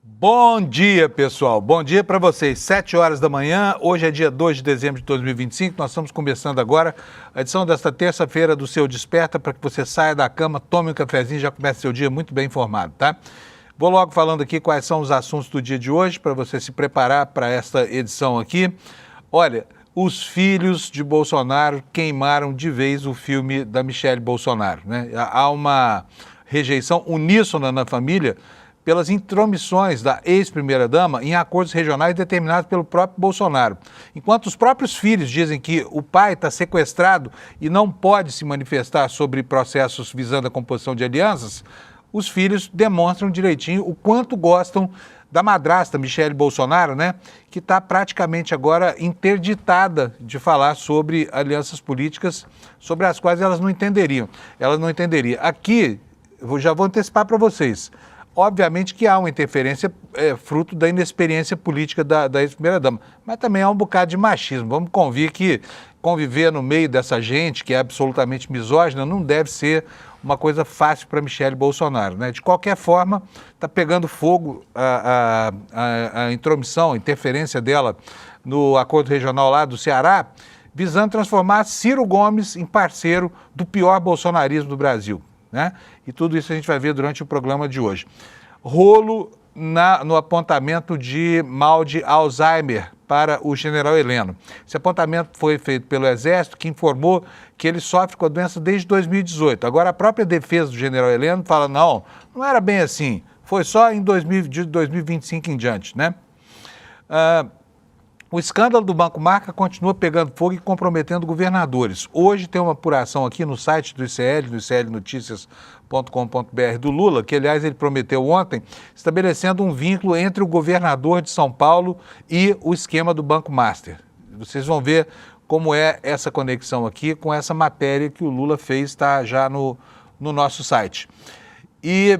Bom dia, pessoal. Bom dia para vocês. 7 horas da manhã, hoje é dia 2 de dezembro de 2025. Nós estamos começando agora a edição desta terça-feira do Seu Desperta para que você saia da cama, tome um cafezinho e já comece seu dia muito bem informado, tá? Vou logo falando aqui quais são os assuntos do dia de hoje para você se preparar para esta edição aqui. Olha, os filhos de Bolsonaro queimaram de vez o filme da Michelle Bolsonaro, né? Há uma rejeição uníssona na família pelas intromissões da ex-primeira-dama em acordos regionais determinados pelo próprio Bolsonaro. Enquanto os próprios filhos dizem que o pai está sequestrado e não pode se manifestar sobre processos visando a composição de alianças, os filhos demonstram direitinho o quanto gostam da madrasta Michelle Bolsonaro, né, que está praticamente agora interditada de falar sobre alianças políticas sobre as quais elas não entenderiam. Elas não entenderiam. Aqui, eu já vou antecipar para vocês. Obviamente que há uma interferência fruto da inexperiência política da ex-primeira-dama, mas também há um bocado de machismo. Vamos convir que conviver no meio dessa gente que é absolutamente misógina não deve ser uma coisa fácil para Michelle Bolsonaro, né? De qualquer forma, está pegando fogo a intromissão, a interferência dela no acordo regional lá do Ceará, visando transformar Ciro Gomes em parceiro do pior bolsonarismo do Brasil, né? E tudo isso a gente vai ver durante o programa de hoje. Rolo no apontamento de mal de Alzheimer para o general Heleno. Esse apontamento foi feito pelo Exército, que informou que ele sofre com a doença desde 2018. Agora, a própria defesa do general Heleno fala, não era bem assim, foi só em 2025 em diante, né? O escândalo do Banco Marca continua pegando fogo e comprometendo governadores. Hoje tem uma apuração aqui no site do ICL, no iclnoticias.com.br do Lula, que aliás ele prometeu ontem, estabelecendo um vínculo entre o governador de São Paulo e o esquema do Banco Master. Vocês vão ver como é essa conexão aqui com essa matéria que o Lula fez, está já no nosso site. E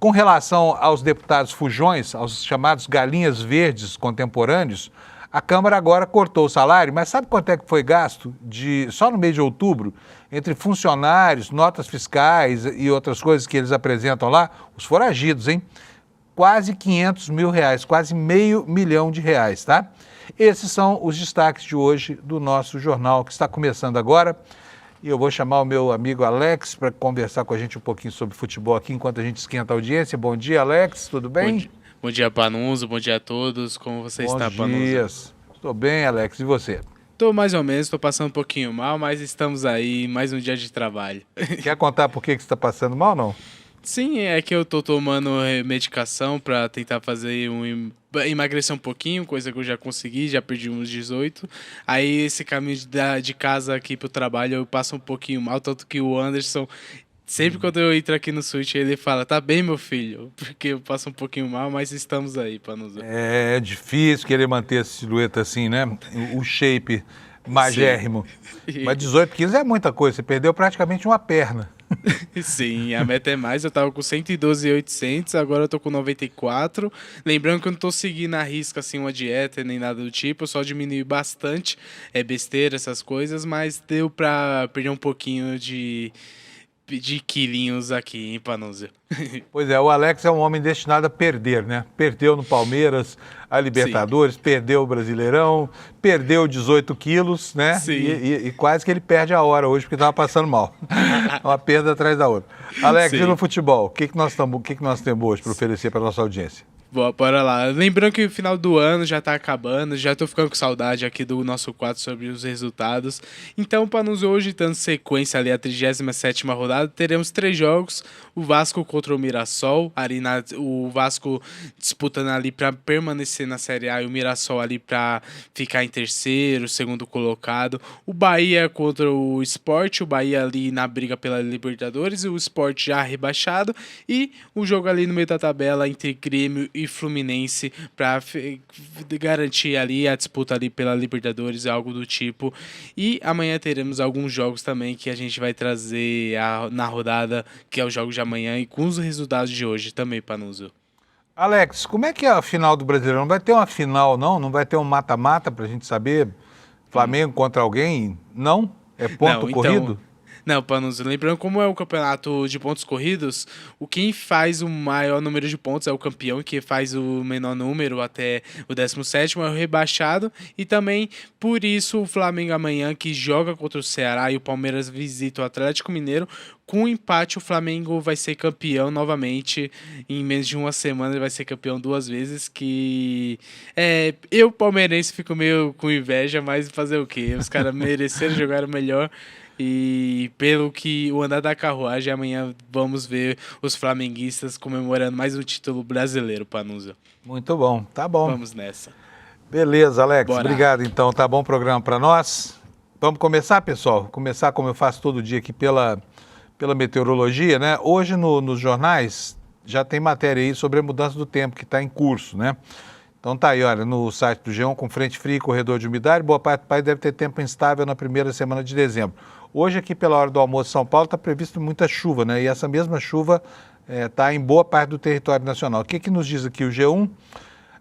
com relação aos deputados fujões, aos chamados galinhas verdes contemporâneos, a Câmara agora cortou o salário, mas sabe quanto é que foi gasto só no mês de outubro, entre funcionários, notas fiscais e outras coisas que eles apresentam lá? Os foragidos, hein? Quase R$500 mil, quase R$500 mil, tá? Esses são os destaques de hoje do nosso jornal, que está começando agora. E eu vou chamar o meu amigo Alex para conversar com a gente um pouquinho sobre futebol aqui, enquanto a gente esquenta a audiência. Bom dia, Alex, tudo bem? Bom dia, Panuso. Bom dia a todos. Como você está, Panuso? Bom dia. Estou bem, Alex. E você? Estou mais ou menos, estou passando um pouquinho mal, mas estamos aí, mais um dia de trabalho. Quer contar por que você está passando mal, não? Sim, é que eu estou tomando medicação para tentar emagrecer um pouquinho, coisa que eu já consegui, já perdi uns 18. Aí esse caminho de casa aqui para o trabalho eu passo um pouquinho mal, tanto que o Anderson... Sempre quando eu entro aqui no Switch, ele fala, tá bem, meu filho? Porque eu passo um pouquinho mal, mas estamos aí, Panuso. É difícil querer manter essa silhueta assim, né? O shape magérrimo. Sim. Mas 18 quilos é muita coisa, você perdeu praticamente uma perna. Sim, a meta é mais, eu tava com 112.800, agora eu tô com 94. Lembrando que eu não tô seguindo à risca assim uma dieta nem nada do tipo, eu só diminui bastante, é besteira essas coisas, mas deu pra perder um pouquinho de quilinhos aqui, hein, Panuso? Pois é, o Alex é um homem destinado a perder, né? Perdeu no Palmeiras a Libertadores, sim, perdeu o Brasileirão, perdeu 18 quilos, né? Sim. E quase que ele perde a hora hoje porque estava passando mal. Uma perda atrás da outra. Alex, sim, e no futebol, o que nós temos hoje para oferecer para a nossa audiência? Bora lá. Lembrando que o final do ano já tá acabando, já tô ficando com saudade aqui do nosso quadro sobre os resultados. Então, para nos hoje, dando sequência ali a 37ª rodada, teremos 3 jogos. O Vasco contra o Mirassol, o Vasco disputando ali para permanecer na Série A e o Mirassol ali para ficar em terceiro, segundo colocado. O Bahia contra o Sport, o Bahia ali na briga pela Libertadores, e o Sport já rebaixado. E o jogo ali no meio da tabela entre Grêmio e Fluminense para garantir ali a disputa ali pela Libertadores, algo do tipo. E amanhã teremos alguns jogos também que a gente vai trazer na rodada, que é o jogo de amanhã, e com os resultados de hoje também, Panuso. Alex, como é que é a final do Brasileirão? Não vai ter uma final, não? Não vai ter um mata-mata para a gente saber? Flamengo contra alguém? Não? É ponto corrido? Não, Panuso, lembrando como é o campeonato de pontos corridos, quem faz o maior número de pontos é o campeão, e quem faz o menor número até o 17º é o rebaixado, e também por isso o Flamengo amanhã, que joga contra o Ceará, e o Palmeiras visita o Atlético Mineiro, com o empate o Flamengo vai ser campeão novamente, em menos de uma semana ele vai ser campeão 2 vezes, que eu palmeirense fico meio com inveja, mas fazer o quê? Os caras mereceram jogar melhor. E pelo que o andar da carruagem, amanhã vamos ver os flamenguistas comemorando mais um título brasileiro, Panusa. Muito bom, tá bom. Vamos nessa. Beleza, Alex. Bora. Obrigado, então. Tá bom o programa para nós. Vamos começar, pessoal? Começar como eu faço todo dia aqui pela meteorologia, né? Hoje nos jornais já tem matéria aí sobre a mudança do tempo que está em curso, né? Então tá aí, olha, no site do G1, com frente fria e corredor de umidade, boa parte do país deve ter tempo instável na primeira semana de dezembro. Hoje aqui pela hora do almoço em São Paulo está previsto muita chuva, né? E essa mesma chuva está em boa parte do território nacional. O que nos diz aqui o G1?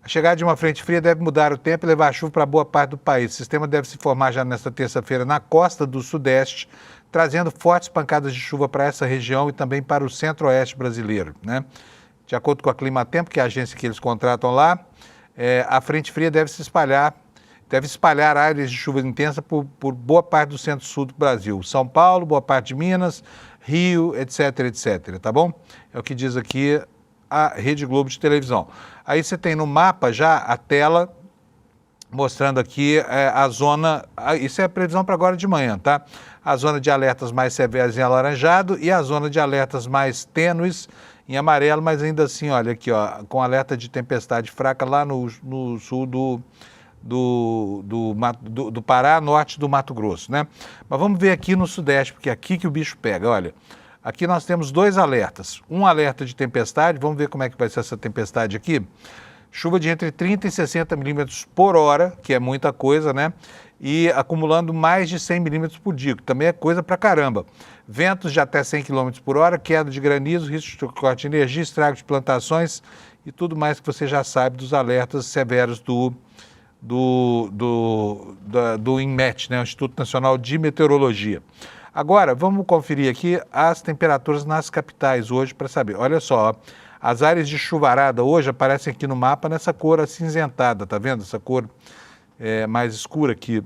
A chegada de uma frente fria deve mudar o tempo e levar a chuva para boa parte do país. O sistema deve se formar já nesta terça-feira na costa do Sudeste, trazendo fortes pancadas de chuva para essa região e também para o centro-oeste brasileiro, né? De acordo com a Climatempo, que é a agência que eles contratam lá, a frente fria deve espalhar áreas de chuva intensa por boa parte do centro-sul do Brasil. São Paulo, boa parte de Minas, Rio, etc, etc, tá bom? É o que diz aqui a Rede Globo de televisão. Aí você tem no mapa já a tela mostrando aqui a zona, isso é a previsão para agora de manhã, tá? A zona de alertas mais severas em alaranjado e a zona de alertas mais tênues em amarelo, mas ainda assim, olha aqui, ó, com alerta de tempestade fraca lá no sul do Pará, norte do Mato Grosso, né? Mas vamos ver aqui no Sudeste, porque é aqui que o bicho pega, olha. Aqui nós temos 2 alertas. Um alerta de tempestade, vamos ver como é que vai ser essa tempestade aqui. Chuva de entre 30 e 60 milímetros por hora, que é muita coisa, né? E acumulando mais de 100 milímetros por dia, que também é coisa pra caramba. Ventos de até 100 quilômetros por hora, queda de granizo, risco de corte de energia, estrago de plantações e tudo mais que você já sabe dos alertas severos do INMET, né? O Instituto Nacional de Meteorologia. Agora, vamos conferir aqui as temperaturas nas capitais hoje para saber. Olha só, ó, as áreas de chuvarada hoje aparecem aqui no mapa nessa cor acinzentada, tá vendo? Essa cor mais escura aqui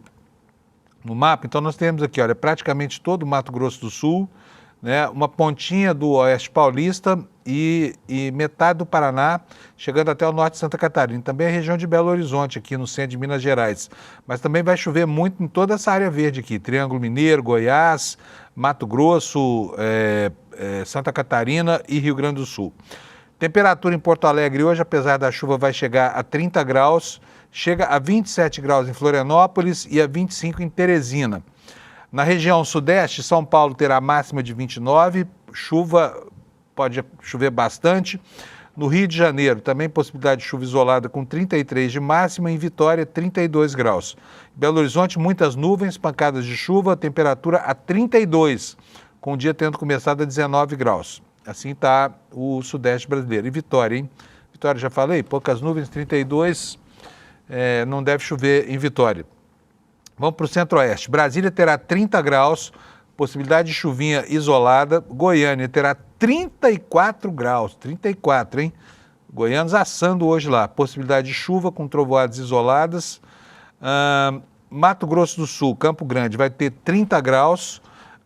no mapa. Então nós temos aqui, olha, praticamente todo o Mato Grosso do Sul, né? Uma pontinha do Oeste Paulista e metade do Paraná, chegando até o norte de Santa Catarina. Também a região de Belo Horizonte, aqui no centro de Minas Gerais. Mas também vai chover muito em toda essa área verde aqui, Triângulo Mineiro, Goiás, Mato Grosso, Santa Catarina e Rio Grande do Sul. Temperatura em Porto Alegre hoje, apesar da chuva, vai chegar a 30 graus, chega a 27 graus em Florianópolis e a 25 em Teresina. Na região sudeste, São Paulo terá máxima de 29, pode chover bastante. No Rio de Janeiro, também possibilidade de chuva isolada com 33 de máxima, em Vitória, 32 graus. Belo Horizonte, muitas nuvens, pancadas de chuva, temperatura a 32, com o dia tendo começado a 19 graus. Assim está o sudeste brasileiro. E Vitória, hein? Vitória, já falei, poucas nuvens, 32, não deve chover em Vitória. Vamos para o centro-oeste. Brasília terá 30 graus, possibilidade de chuvinha isolada. Goiânia terá 34 graus, 34, hein? Goianos assando hoje lá. Possibilidade de chuva com trovoadas isoladas. Mato Grosso do Sul, Campo Grande, vai ter 30 graus.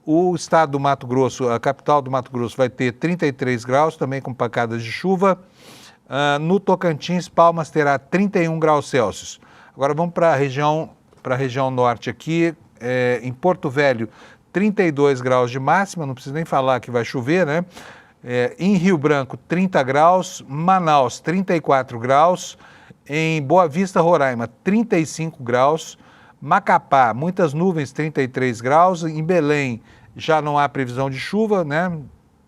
O estado do Mato Grosso, a capital do Mato Grosso, vai ter 33 graus, também com pancadas de chuva. No Tocantins, Palmas terá 31 graus Celsius. Agora vamos para a região norte aqui, em Porto Velho, 32 graus de máxima, não preciso nem falar que vai chover, né? Em Rio Branco, 30 graus, Manaus, 34 graus, em Boa Vista, Roraima, 35 graus, Macapá, muitas nuvens, 33 graus, em Belém já não há previsão de chuva, né?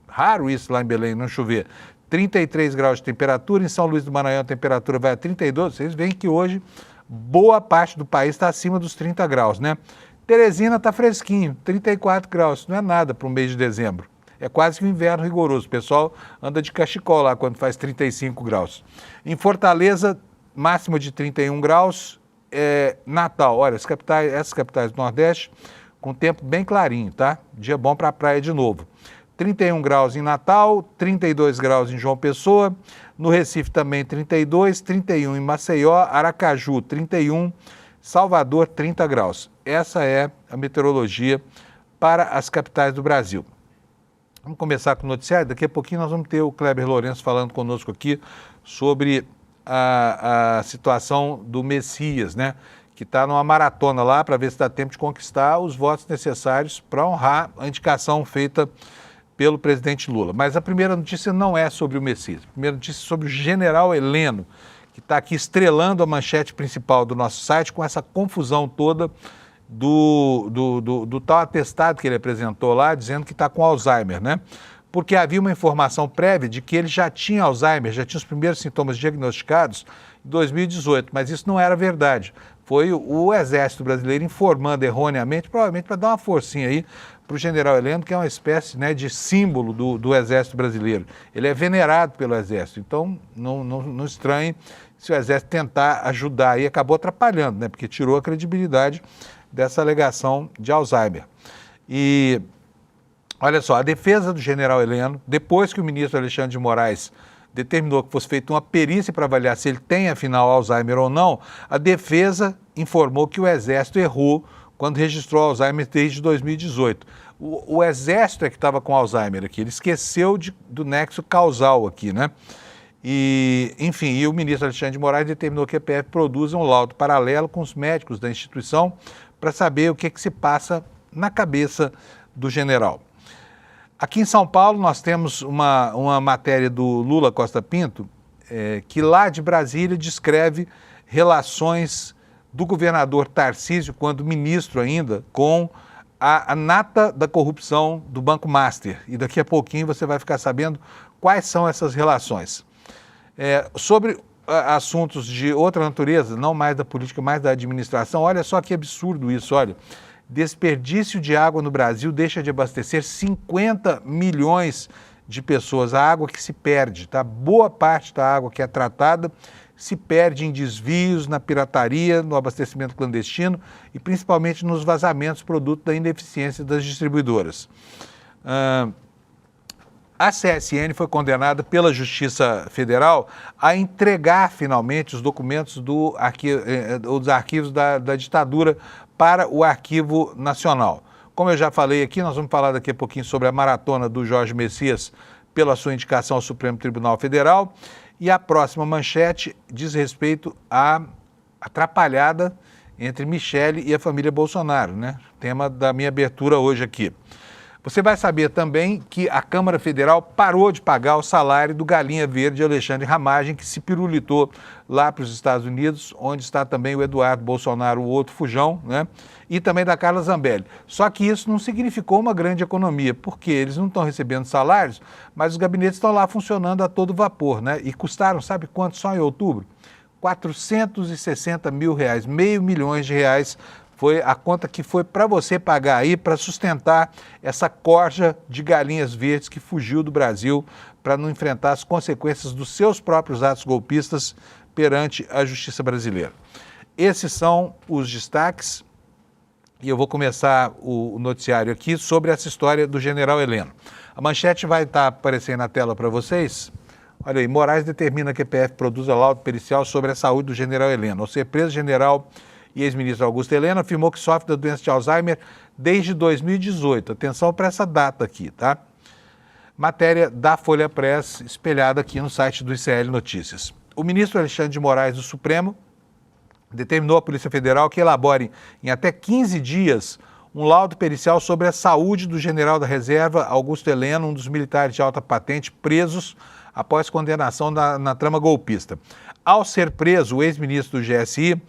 Raro isso lá em Belém, não chover. 33 graus de temperatura, em São Luís do Maranhão a temperatura vai a 32, vocês veem que hoje boa parte do país está acima dos 30 graus, né? Teresina está fresquinho, 34 graus, não é nada para o mês de dezembro. É quase que um inverno rigoroso, o pessoal anda de cachecol lá quando faz 35 graus. Em Fortaleza, máxima de 31 graus, Natal, olha, essas capitais do Nordeste, com tempo bem clarinho, tá? Dia bom para a praia de novo. 31 graus em Natal, 32 graus em João Pessoa, no Recife também 32, 31 em Maceió, Aracaju 31, Salvador 30 graus. Essa é a meteorologia para as capitais do Brasil. Vamos começar com o noticiário, daqui a pouquinho nós vamos ter o Kleber Lourenço falando conosco aqui sobre a situação do Messias, né? Que está numa maratona lá para ver se dá tempo de conquistar os votos necessários para honrar a indicação feita pelo presidente Lula. Mas a primeira notícia não é sobre o Messias, a primeira notícia é sobre o general Heleno, que está aqui estrelando a manchete principal do nosso site com essa confusão toda do tal atestado que ele apresentou lá, dizendo que está com Alzheimer, né? Porque havia uma informação prévia de que ele já tinha Alzheimer, já tinha os primeiros sintomas diagnosticados em 2018, mas isso não era verdade. Foi o Exército Brasileiro informando erroneamente, provavelmente para dar uma forcinha aí para o general Heleno, que é uma espécie, né, de símbolo do Exército Brasileiro. Ele é venerado pelo Exército, então não estranhe se o Exército tentar ajudar e acabou atrapalhando, né, porque tirou a credibilidade dessa alegação de Alzheimer. E olha só, a defesa do general Heleno, depois que o ministro Alexandre de Moraes determinou que fosse feita uma perícia para avaliar se ele tem, afinal, Alzheimer ou não, a defesa informou que o Exército errou quando registrou Alzheimer desde 2018. O Exército é que estava com Alzheimer aqui, ele esqueceu do nexo causal aqui, né? E, enfim, e o ministro Alexandre de Moraes determinou que a PF produza um laudo paralelo com os médicos da instituição para saber o que se passa na cabeça do general. Aqui em São Paulo nós temos uma matéria do Lula Costa Pinto, que lá de Brasília descreve relações do governador Tarcísio, quando ministro ainda, com a nata da corrupção do Banco Master. E daqui a pouquinho você vai ficar sabendo quais são essas relações. Sobre assuntos de outra natureza, não mais da política, mais da administração, olha só que absurdo isso, olha. Desperdício de água no Brasil deixa de abastecer 50 milhões de pessoas. A água que se perde, tá? Boa parte da água que é tratada se perde em desvios, na pirataria, no abastecimento clandestino e principalmente nos vazamentos, produto da ineficiência das distribuidoras. A CSN foi condenada pela Justiça Federal a entregar finalmente os documentos dos arquivos da ditadura para o Arquivo Nacional. Como eu já falei aqui, nós vamos falar daqui a pouquinho sobre a maratona do Jorge Messias pela sua indicação ao Supremo Tribunal Federal. E a próxima manchete diz respeito à atrapalhada entre Michele e a família Bolsonaro, né? Tema da minha abertura hoje aqui. Você vai saber também que a Câmara Federal parou de pagar o salário do Galinha Verde Alexandre Ramagem, que se pirulitou lá para os Estados Unidos, onde está também o Eduardo Bolsonaro, o outro fujão, né? E também da Carla Zambelli. Só que isso não significou uma grande economia, porque eles não estão recebendo salários, mas os gabinetes estão lá funcionando a todo vapor, né? E custaram, sabe quanto só em outubro? 460 mil reais, R$500 mil foi a conta que foi para você pagar aí para sustentar essa corja de galinhas verdes que fugiu do Brasil para não enfrentar as consequências dos seus próprios atos golpistas perante a justiça brasileira. Esses são os destaques e eu vou começar o noticiário aqui sobre essa história do general Heleno. A manchete vai estar aparecendo na tela para vocês. Olha aí, Moraes determina que a PF produza laudo pericial sobre a saúde do general Heleno. Ao ser preso, o general e ex-ministro Augusto Heleno afirmou que sofre da doença de Alzheimer desde 2018. Atenção para essa data aqui, tá? Matéria da Folha Press, espelhada aqui no site do ICL Notícias. O ministro Alexandre de Moraes do Supremo determinou à Polícia Federal que elabore em até 15 dias um laudo pericial sobre a saúde do general da reserva Augusto Heleno, um dos militares de alta patente presos após condenação na trama golpista. Ao ser preso, o ex-ministro do GSI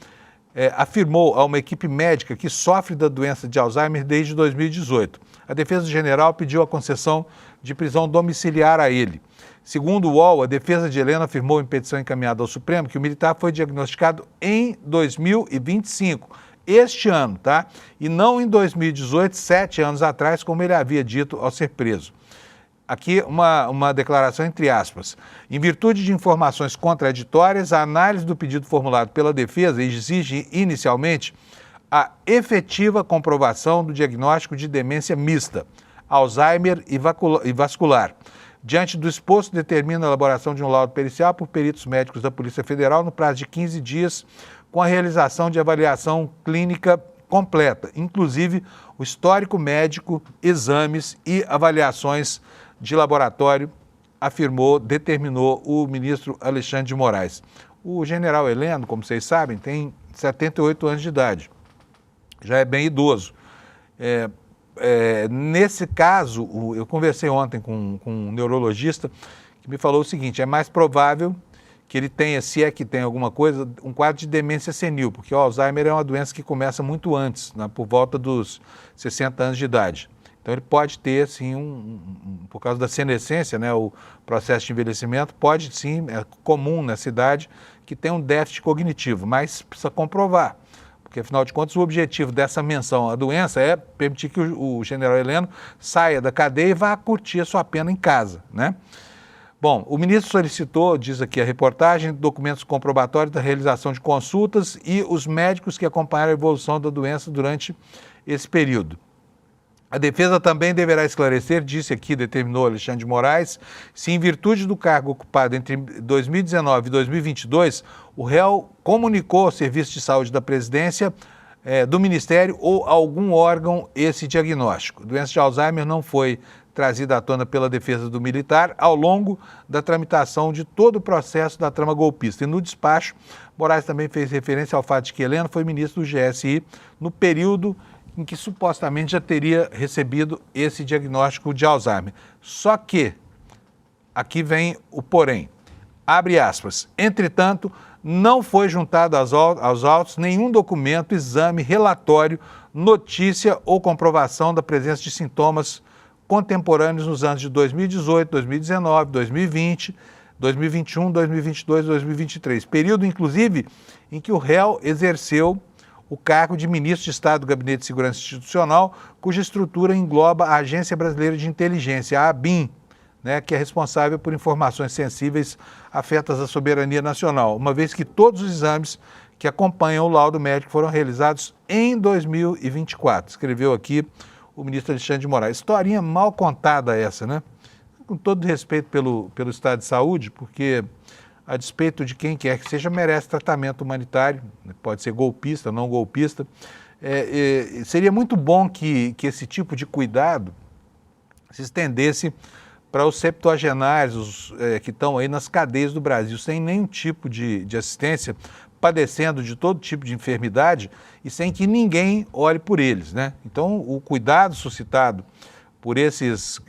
afirmou a uma equipe médica que sofre da doença de Alzheimer desde 2018. A defesa do general pediu a concessão de prisão domiciliar a ele. Segundo o UOL, a defesa de Heleno afirmou em petição encaminhada ao Supremo que o militar foi diagnosticado em 2025, este ano, tá? E não em 2018, 7 anos atrás, como ele havia dito ao ser preso. Aqui uma declaração entre aspas. Em virtude de informações contraditórias, a análise do pedido formulado pela defesa exige inicialmente a efetiva comprovação do diagnóstico de demência mista, Alzheimer e vascular. Diante do exposto, determina a elaboração de um laudo pericial por peritos médicos da Polícia Federal no prazo de 15 dias, com a realização de avaliação clínica completa, inclusive o histórico médico, exames e avaliações de laboratório, determinou o ministro Alexandre de Moraes. O general Heleno, como vocês sabem, tem 78 anos de idade, já é bem idoso. Nesse caso, eu conversei ontem com um neurologista que me falou o seguinte: é mais provável que ele tenha, se é que tem alguma coisa, um quadro de demência senil, porque o Alzheimer é uma doença que começa muito antes, né, por volta dos 60 anos de idade. Então ele pode ter, sim, por causa da senescência, né, o processo de envelhecimento, pode sim, é comum nessa idade, que tem um déficit cognitivo, mas precisa comprovar. Porque, afinal de contas, o objetivo dessa menção à doença é permitir que o general Heleno saia da cadeia e vá curtir a sua pena em casa, né? Bom, o ministro solicitou, diz aqui a reportagem, documentos comprobatórios da realização de consultas e os médicos que acompanharam a evolução da doença durante esse período. A defesa também deverá esclarecer, disse aqui, determinou Alexandre de Moraes, se em virtude do cargo ocupado entre 2019 e 2022, o réu comunicou ao Serviço de Saúde da Presidência, do Ministério ou algum órgão esse diagnóstico. A doença de Alzheimer não foi trazida à tona pela defesa do militar ao longo da tramitação de todo o processo da trama golpista. E no despacho, Moraes também fez referência ao fato de que Heleno foi ministro do GSI no período em que supostamente já teria recebido esse diagnóstico de Alzheimer. Só que, aqui vem o porém, abre aspas, entretanto, não foi juntado aos autos nenhum documento, exame, relatório, notícia ou comprovação da presença de sintomas contemporâneos nos anos de 2018, 2019, 2020, 2021, 2022 e 2023. Período, inclusive, em que o réu exerceu o cargo de ministro de Estado do Gabinete de Segurança Institucional, cuja estrutura engloba a Agência Brasileira de Inteligência, a ABIN, né, que é responsável por informações sensíveis afetas à soberania nacional, uma vez que todos os exames que acompanham o laudo médico foram realizados em 2024. Escreveu aqui o ministro Alexandre de Moraes. Historinha mal contada essa, né? Com todo respeito pelo estado de saúde, porque a despeito de quem quer que seja, merece tratamento humanitário, pode ser golpista, não golpista. Seria muito bom que esse tipo de cuidado se estendesse para os septuagenários que estão aí nas cadeias do Brasil, sem nenhum tipo de assistência, padecendo de todo tipo de enfermidade e sem que ninguém olhe por eles, né? Então, o cuidado suscitado por esses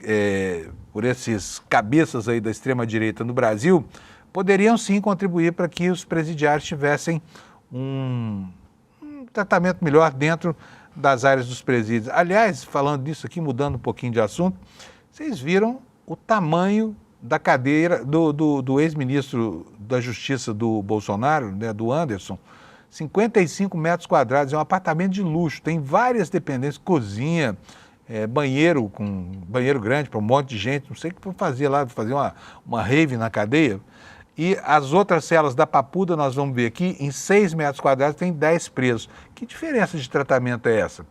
cabeças aí da extrema-direita no Brasil poderiam sim contribuir para que os presidiários tivessem um tratamento melhor dentro das áreas dos presídios. Aliás, falando disso aqui, mudando um pouquinho de assunto, vocês viram o tamanho da cadeira do ex-ministro da Justiça do Bolsonaro, né, do Anderson, 55 metros quadrados, é um apartamento de luxo, tem várias dependências, cozinha, banheiro grande para um monte de gente, não sei o que vou fazer lá, fazer uma rave na cadeia. E as outras celas da Papuda, nós vamos ver aqui, em 6 metros quadrados tem 10 presos. Que diferença de tratamento é essa?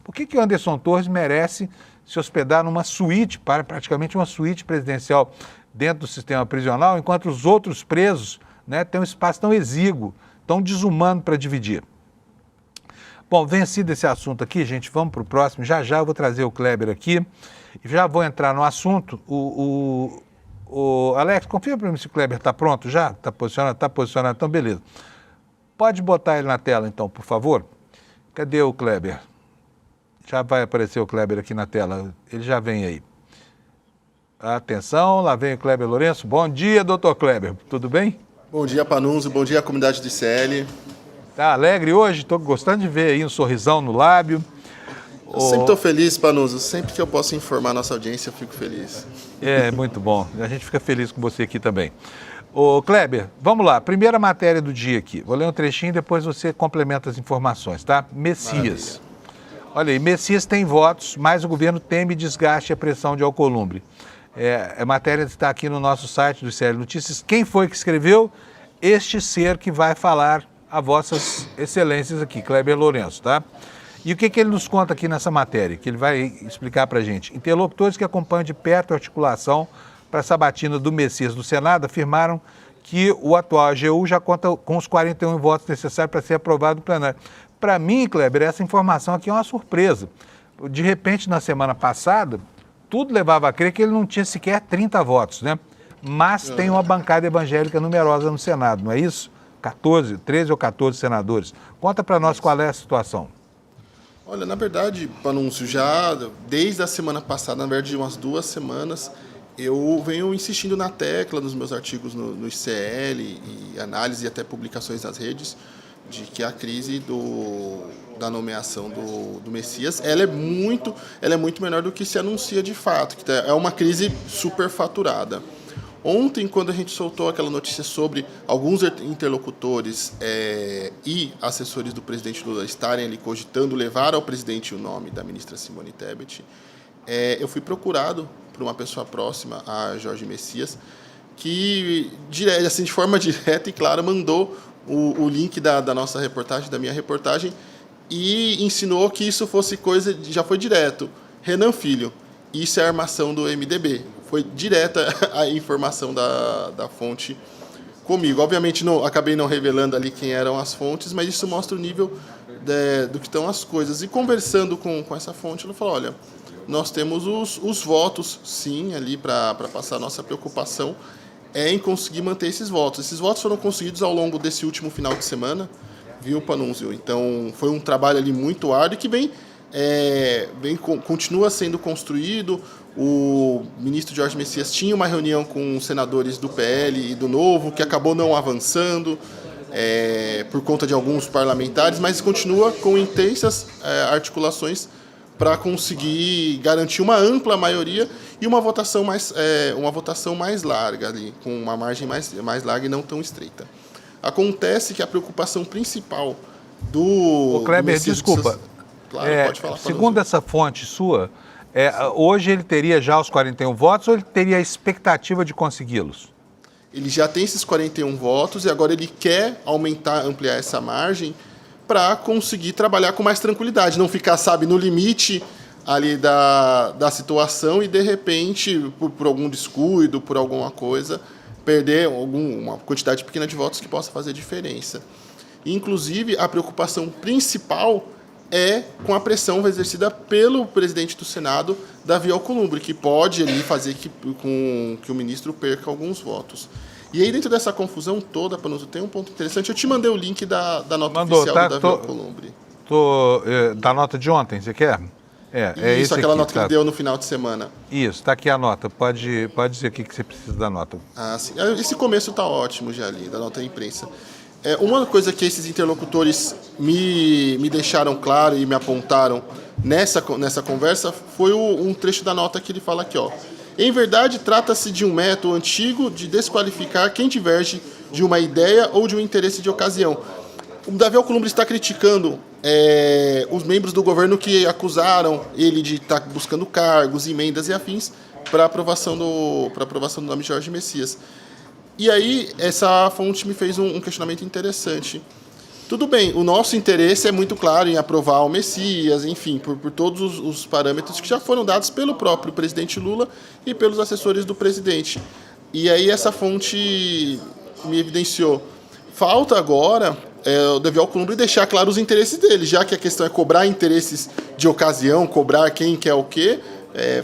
Por que o Anderson Torres merece se hospedar numa suíte, praticamente uma suíte presidencial dentro do sistema prisional, enquanto os outros presos, né, têm um espaço tão exíguo, tão desumano para dividir? Bom, vencido esse assunto aqui, gente, vamos para o próximo. Já eu vou trazer o Kleber aqui e já vou entrar no assunto. Alex, confirma para mim se o Kleber está pronto já? Está posicionado? Está posicionado, então beleza. Pode botar ele na tela então, por favor? Cadê o Kleber? Já vai aparecer o Kleber aqui na tela, ele já vem aí. Atenção, lá vem o Kleber Lourenço. Bom dia, doutor Kleber, tudo bem? Bom dia, Panunzio, bom dia, comunidade do ICL. Tá alegre hoje? Estou gostando de ver aí um sorrisão no lábio. Eu sempre estou feliz, Panunzio, sempre que eu posso informar a nossa audiência, eu fico feliz. É, muito bom, a gente fica feliz com você aqui também. Ô Kleber, vamos lá, primeira matéria do dia aqui. Vou ler um trechinho e depois você complementa as informações, tá? Messias. Maravilha. Olha aí, Messias tem votos, mas o governo teme desgaste e a pressão de Alcolumbre. A matéria está aqui no nosso site do ICL Notícias. Quem foi que escreveu? Este ser que vai falar a vossas excelências aqui, Kleber Lourenço, tá? E o que ele nos conta aqui nessa matéria, que ele vai explicar para a gente? Interlocutores que acompanham de perto a articulação para a sabatina do Messias do Senado afirmaram que o atual AGU já conta com os 41 votos necessários para ser aprovado no plenário. Para mim, Kleber, essa informação aqui é uma surpresa. De repente, na semana passada, tudo levava a crer que ele não tinha sequer 30 votos, né? Mas tem uma bancada evangélica numerosa no Senado, não é isso? 13 ou 14 senadores. Conta para nós qual é a situação. Olha, na verdade, Panunzio, já desde a semana passada, na verdade, umas 2 semanas, eu venho insistindo na tecla nos meus artigos no ICL e análise e até publicações nas redes, de que a crise da nomeação do Messias, ela é muito menor do que se anuncia de fato, que é uma crise superfaturada. Ontem, quando a gente soltou aquela notícia sobre alguns interlocutores e assessores do presidente Lula estarem ali cogitando levar ao presidente o nome da ministra Simone Tebet, eu fui procurado por uma pessoa próxima a Jorge Messias, que assim, de forma direta e clara mandou o link da nossa reportagem, da minha reportagem, e ensinou que isso fosse coisa, já foi direto, Renan Filho, isso é armação do MDB. Foi direta a informação da fonte comigo. Obviamente, acabei não revelando ali quem eram as fontes, mas isso mostra o nível do que estão as coisas. E conversando com essa fonte, ela falou, olha, nós temos os votos, sim, ali para passar a nossa preocupação em conseguir manter esses votos. Esses votos foram conseguidos ao longo desse último final de semana, viu, Panunzio? Então, foi um trabalho ali muito árduo que continua sendo construído. O ministro Jorge Messias tinha uma reunião com os senadores do PL e do Novo, que acabou não avançando por conta de alguns parlamentares, mas continua com intensas articulações para conseguir garantir uma ampla maioria e uma votação mais larga, ali, com uma margem mais larga e não tão estreita. Acontece que a preocupação principal do... Ô, Kleber, desculpa. Claro, pode falar. Segundo essa fonte sua, hoje ele teria já os 41 votos ou ele teria a expectativa de consegui-los? Ele já tem esses 41 votos e agora ele quer ampliar essa margem para conseguir trabalhar com mais tranquilidade, não ficar, no limite ali da situação e, de repente, por algum descuido, por alguma coisa, perder uma quantidade pequena de votos que possa fazer diferença. Inclusive, a preocupação principal é com a pressão exercida pelo presidente do Senado, Davi Alcolumbre, que pode ali fazer com que o ministro perca alguns votos. E aí, dentro dessa confusão toda, Panunzio, tem um ponto interessante. Eu te mandei o link da nota oficial do Davi Alcolumbre. Da nota de ontem, você quer? Isso, aquela aqui, nota que ele deu no final de semana. Isso, está aqui a nota. Pode dizer o que você precisa da nota. Sim. Esse começo está ótimo já ali, da nota da imprensa. Uma coisa que esses interlocutores me deixaram claro e me apontaram nessa conversa foi um trecho da nota que ele fala aqui, ó. Em verdade, trata-se de um método antigo de desqualificar quem diverge de uma ideia ou de um interesse de ocasião. O Davi Alcolumbre está criticando os membros do governo que acusaram ele de estar buscando cargos, emendas e afins para aprovação do nome de Jorge Messias. E aí, essa fonte me fez um questionamento interessante. Tudo bem, o nosso interesse é muito claro em aprovar o Messias, enfim, por todos os parâmetros que já foram dados pelo próprio presidente Lula e pelos assessores do presidente. E aí essa fonte me evidenciou. Falta agora o Davi Alcolumbre deixar claro os interesses dele, já que a questão é cobrar interesses de ocasião, cobrar quem quer o quê,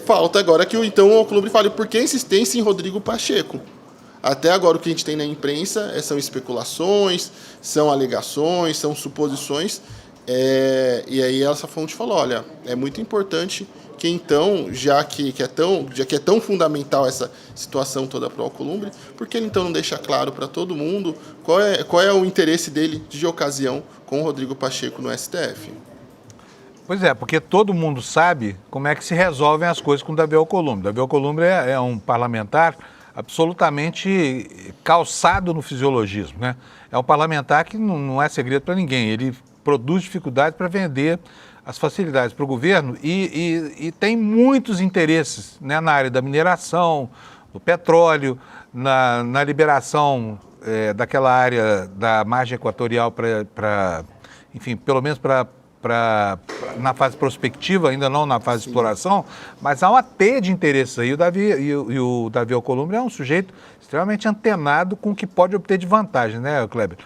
falta agora que o Alcolumbre fale por que a insistência em Rodrigo Pacheco. Até agora o que a gente tem na imprensa são especulações, são alegações, são suposições. E aí essa fonte falou, olha, é muito importante que então, já que é tão fundamental essa situação toda para o Alcolumbre, por que ele então não deixa claro para todo mundo qual é o interesse dele de ocasião com o Rodrigo Pacheco no STF? Pois é, porque todo mundo sabe como é que se resolvem as coisas com o Davi Alcolumbre. Davi Alcolumbre é um parlamentar absolutamente calçado no fisiologismo, né? É um parlamentar que não é segredo para ninguém. Ele produz dificuldade para vender as facilidades para o governo e tem muitos interesses, né, na área da mineração, do petróleo, na liberação daquela área da margem equatorial para, enfim, pelo menos na fase prospectiva, ainda não na fase de exploração, mas há uma teia de interesses aí. O Davi Alcolumbre é um sujeito extremamente antenado com o que pode obter de vantagem, né, Kleber?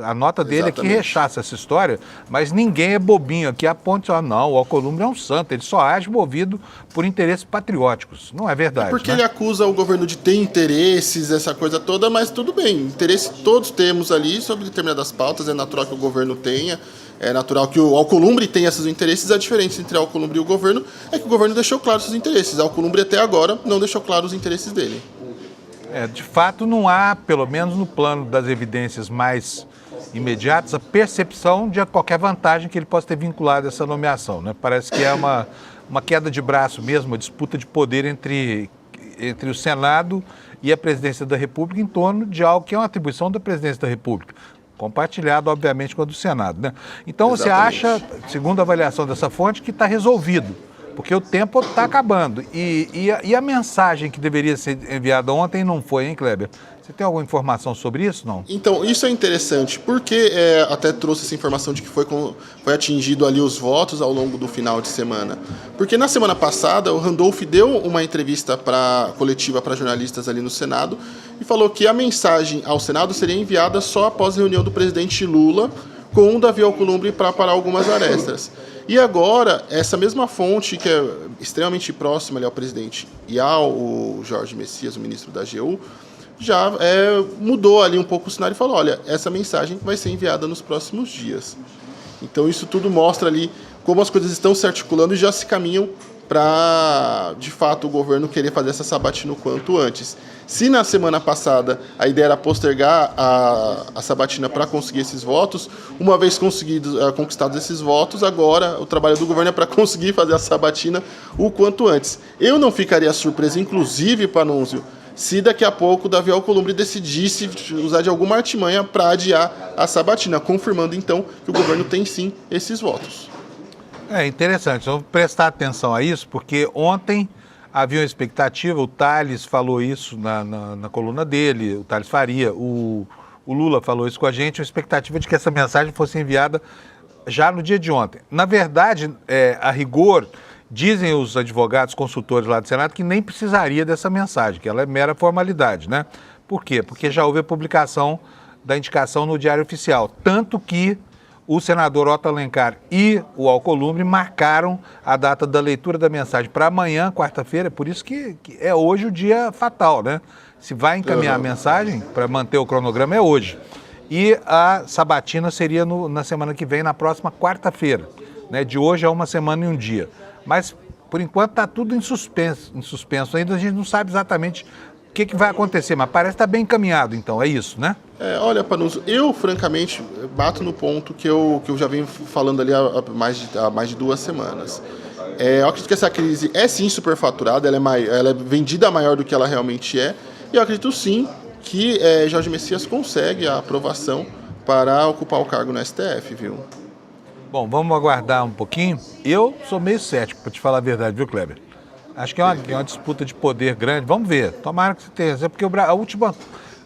A nota dele aqui rechaça essa história, mas ninguém é bobinho aqui a ponto de falar, não, o Alcolumbre é um santo, ele só age movido por interesses patrióticos. Não é verdade, porque né? ele acusa o governo de ter interesses, essa coisa toda, mas tudo bem, interesse todos temos ali sobre determinadas pautas, é natural que o governo tenha, é natural que o Alcolumbre tenha esses interesses. A diferença entre o Alcolumbre e o governo é que o governo deixou claros seus interesses. O Alcolumbre até agora não deixou claros os interesses dele. De fato, não há, pelo menos no plano das evidências mais imediatas, a percepção de qualquer vantagem que ele possa ter vinculado a essa nomeação, né? Parece que é uma queda de braço mesmo, uma disputa de poder entre o Senado e a Presidência da República em torno de algo que é uma atribuição da Presidência da República, compartilhado, obviamente, com a do Senado, né? Então, Exatamente. Você acha, segundo a avaliação dessa fonte, que está resolvido, porque o tempo está acabando. E a mensagem que deveria ser enviada ontem não foi, hein, Kleber? Você tem alguma informação sobre isso, não? Então, isso é interessante, porque até trouxe essa informação de que foi atingido ali os votos ao longo do final de semana. Porque na semana passada, o Randolph deu uma entrevista coletiva para jornalistas ali no Senado e falou que a mensagem ao Senado seria enviada só após a reunião do presidente Lula com o Davi Alcolumbre para parar algumas arestas. E agora, essa mesma fonte, que é extremamente próxima ali ao presidente e ao Jorge Messias, o ministro da AGU, já mudou ali um pouco o cenário e falou, olha, essa mensagem vai ser enviada nos próximos dias. Então isso tudo mostra ali como as coisas estão se articulando e já se caminham para, de fato, o governo querer fazer essa sabatina o quanto antes. Se na semana passada a ideia era postergar a sabatina para conseguir esses votos, uma vez conquistados esses votos, agora o trabalho do governo é para conseguir fazer a sabatina o quanto antes. Eu não ficaria surpreso, inclusive, Panunzio, se daqui a pouco o Davi Alcolumbre decidisse usar de alguma artimanha para adiar a sabatina, confirmando então que o governo tem sim esses votos. É interessante, vamos prestar atenção a isso, porque ontem havia uma expectativa, o Thales falou isso na coluna dele, o Thales Faria, o Lula falou isso com a gente, a expectativa de que essa mensagem fosse enviada já no dia de ontem. Na verdade, a rigor, dizem os advogados consultores lá do Senado que nem precisaria dessa mensagem, que ela é mera formalidade, né? Por quê? Porque já houve a publicação da indicação no Diário Oficial, tanto que o senador Otto Alencar e o Alcolumbre marcaram a data da leitura da mensagem para amanhã, quarta-feira, por isso que é hoje o dia fatal, né? Se vai encaminhar a mensagem para manter o cronograma é hoje. E a sabatina seria na semana que vem, na próxima quarta-feira, né? De hoje a uma semana e um dia. Mas, por enquanto, está tudo em suspenso ainda, a gente não sabe exatamente o que vai acontecer, mas parece que está bem encaminhado, então, é isso, né? Olha, Panunzio, eu, francamente, bato no ponto que eu já venho falando ali há mais de 2 semanas. Eu acredito que essa crise é sim superfaturada, ela é vendida maior do que ela realmente é, e eu acredito sim que Jorge Messias consegue a aprovação para ocupar o cargo no STF, viu? Bom, vamos aguardar um pouquinho. Eu sou meio cético, para te falar a verdade, viu, Kleber? Acho que é uma disputa de poder grande. Vamos ver. Tomara que se tenha. Porque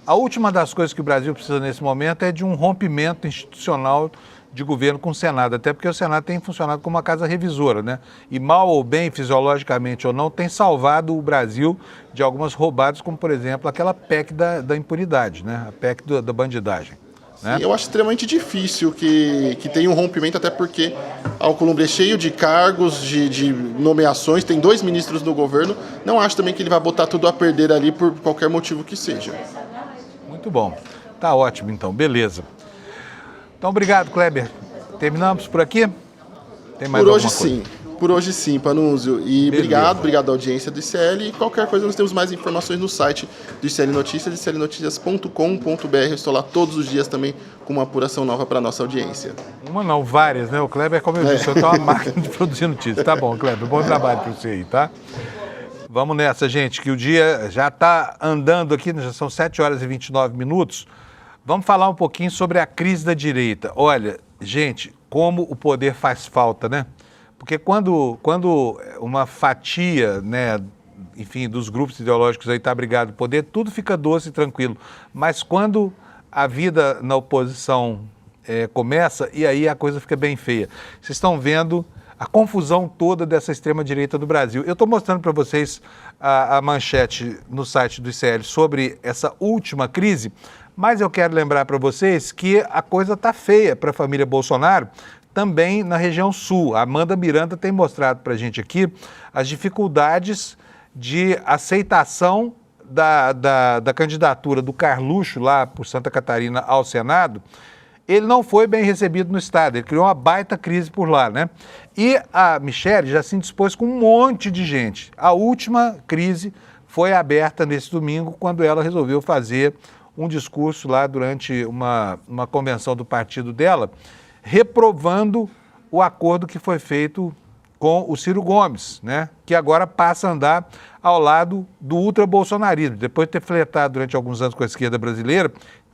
a última das coisas que o Brasil precisa nesse momento é de um rompimento institucional de governo com o Senado. Até porque o Senado tem funcionado como uma casa revisora, né? E mal ou bem, fisiologicamente ou não, tem salvado o Brasil de algumas roubadas, como, por exemplo, aquela PEC da impunidade, né? A PEC da bandidagem. Né? Eu acho extremamente difícil que tenha um rompimento, até porque a Alcolumbre é cheio de cargos, de nomeações, tem 2 ministros no governo. Não acho também que ele vai botar tudo a perder ali por qualquer motivo que seja. Muito bom. Tá ótimo, então. Beleza. Então, obrigado, Kleber. Terminamos por aqui? Tem mais alguma coisa? Por hoje sim, Panunzio. E obrigado à audiência do ICL. E qualquer coisa, nós temos mais informações no site do ICL Notícias, iclnoticias.com.br. Eu estou lá todos os dias também com uma apuração nova para a nossa audiência. Uma não, várias, né? O Kleber, como eu disse, eu tenho uma máquina de produzir notícias. Tá bom, Kleber, bom trabalho para você aí, tá? Vamos nessa, gente, que o dia já está andando aqui, já são 7 horas e 29 minutos. Vamos falar um pouquinho sobre a crise da direita. Olha, gente, como o poder faz falta, né? Porque quando uma fatia, né, enfim, dos grupos ideológicos aí está brigado no poder, tudo fica doce e tranquilo. Mas quando a vida na oposição começa e aí a coisa fica bem feia. Vocês estão vendo a confusão toda dessa extrema-direita do Brasil. Eu estou mostrando para vocês a manchete no site do ICL sobre essa última crise, mas eu quero lembrar para vocês que a coisa está feia para a família Bolsonaro, também na região sul. A Amanda Miranda tem mostrado para a gente aqui as dificuldades de aceitação da candidatura do Carluxo lá por Santa Catarina ao Senado. Ele não foi bem recebido no Estado, ele criou uma baita crise por lá, né? E a Michelle já se indispôs com um monte de gente. A última crise foi aberta nesse domingo, quando ela resolveu fazer um discurso lá durante uma convenção do partido dela, reprovando o acordo que foi feito com o Ciro Gomes, né? Que agora passa a andar ao lado do ultrabolsonarismo. Depois de ter flertado durante alguns anos com a esquerda brasileira,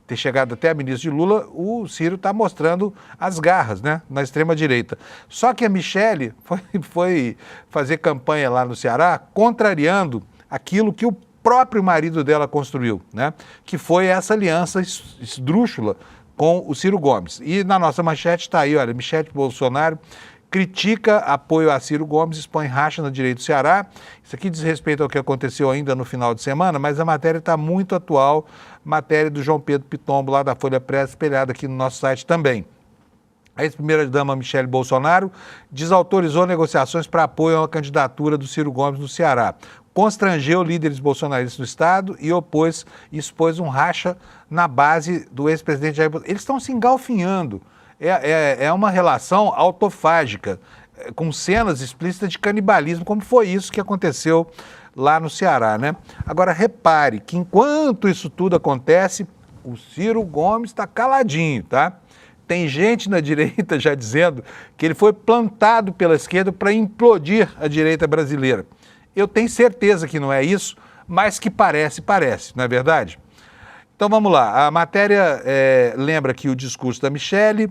ter chegado até a ministra de Lula, o Ciro está mostrando as garras, né, na extrema-direita. Só que a Michelle foi fazer campanha lá no Ceará, contrariando aquilo que o próprio marido dela construiu, né, que foi essa aliança esdrúxula com o Ciro Gomes. E na nossa manchete está aí, olha, Michelle Bolsonaro critica apoio a Ciro Gomes, expõe racha na direita do Ceará. Isso aqui diz respeito ao que aconteceu ainda no final de semana, mas a matéria está muito atual, matéria do João Pedro Pitombo, lá da Folha Press, espelhada aqui no nosso site também. A ex-primeira-dama Michelle Bolsonaro desautorizou negociações para apoio a uma candidatura do Ciro Gomes no Ceará. Constrangeu líderes bolsonaristas no Estado e expôs um racha na base do ex-presidente Jair Bolsonaro. Eles estão se engalfinhando. É uma relação autofágica, com cenas explícitas de canibalismo, como foi isso que aconteceu lá no Ceará, né? Agora, repare que enquanto isso tudo acontece, o Ciro Gomes está caladinho, tá? Tem gente na direita já dizendo que ele foi plantado pela esquerda para implodir a direita brasileira. Eu tenho certeza que não é isso, mas que parece, não é verdade? Então vamos lá, a matéria lembra aqui o discurso da Michelle,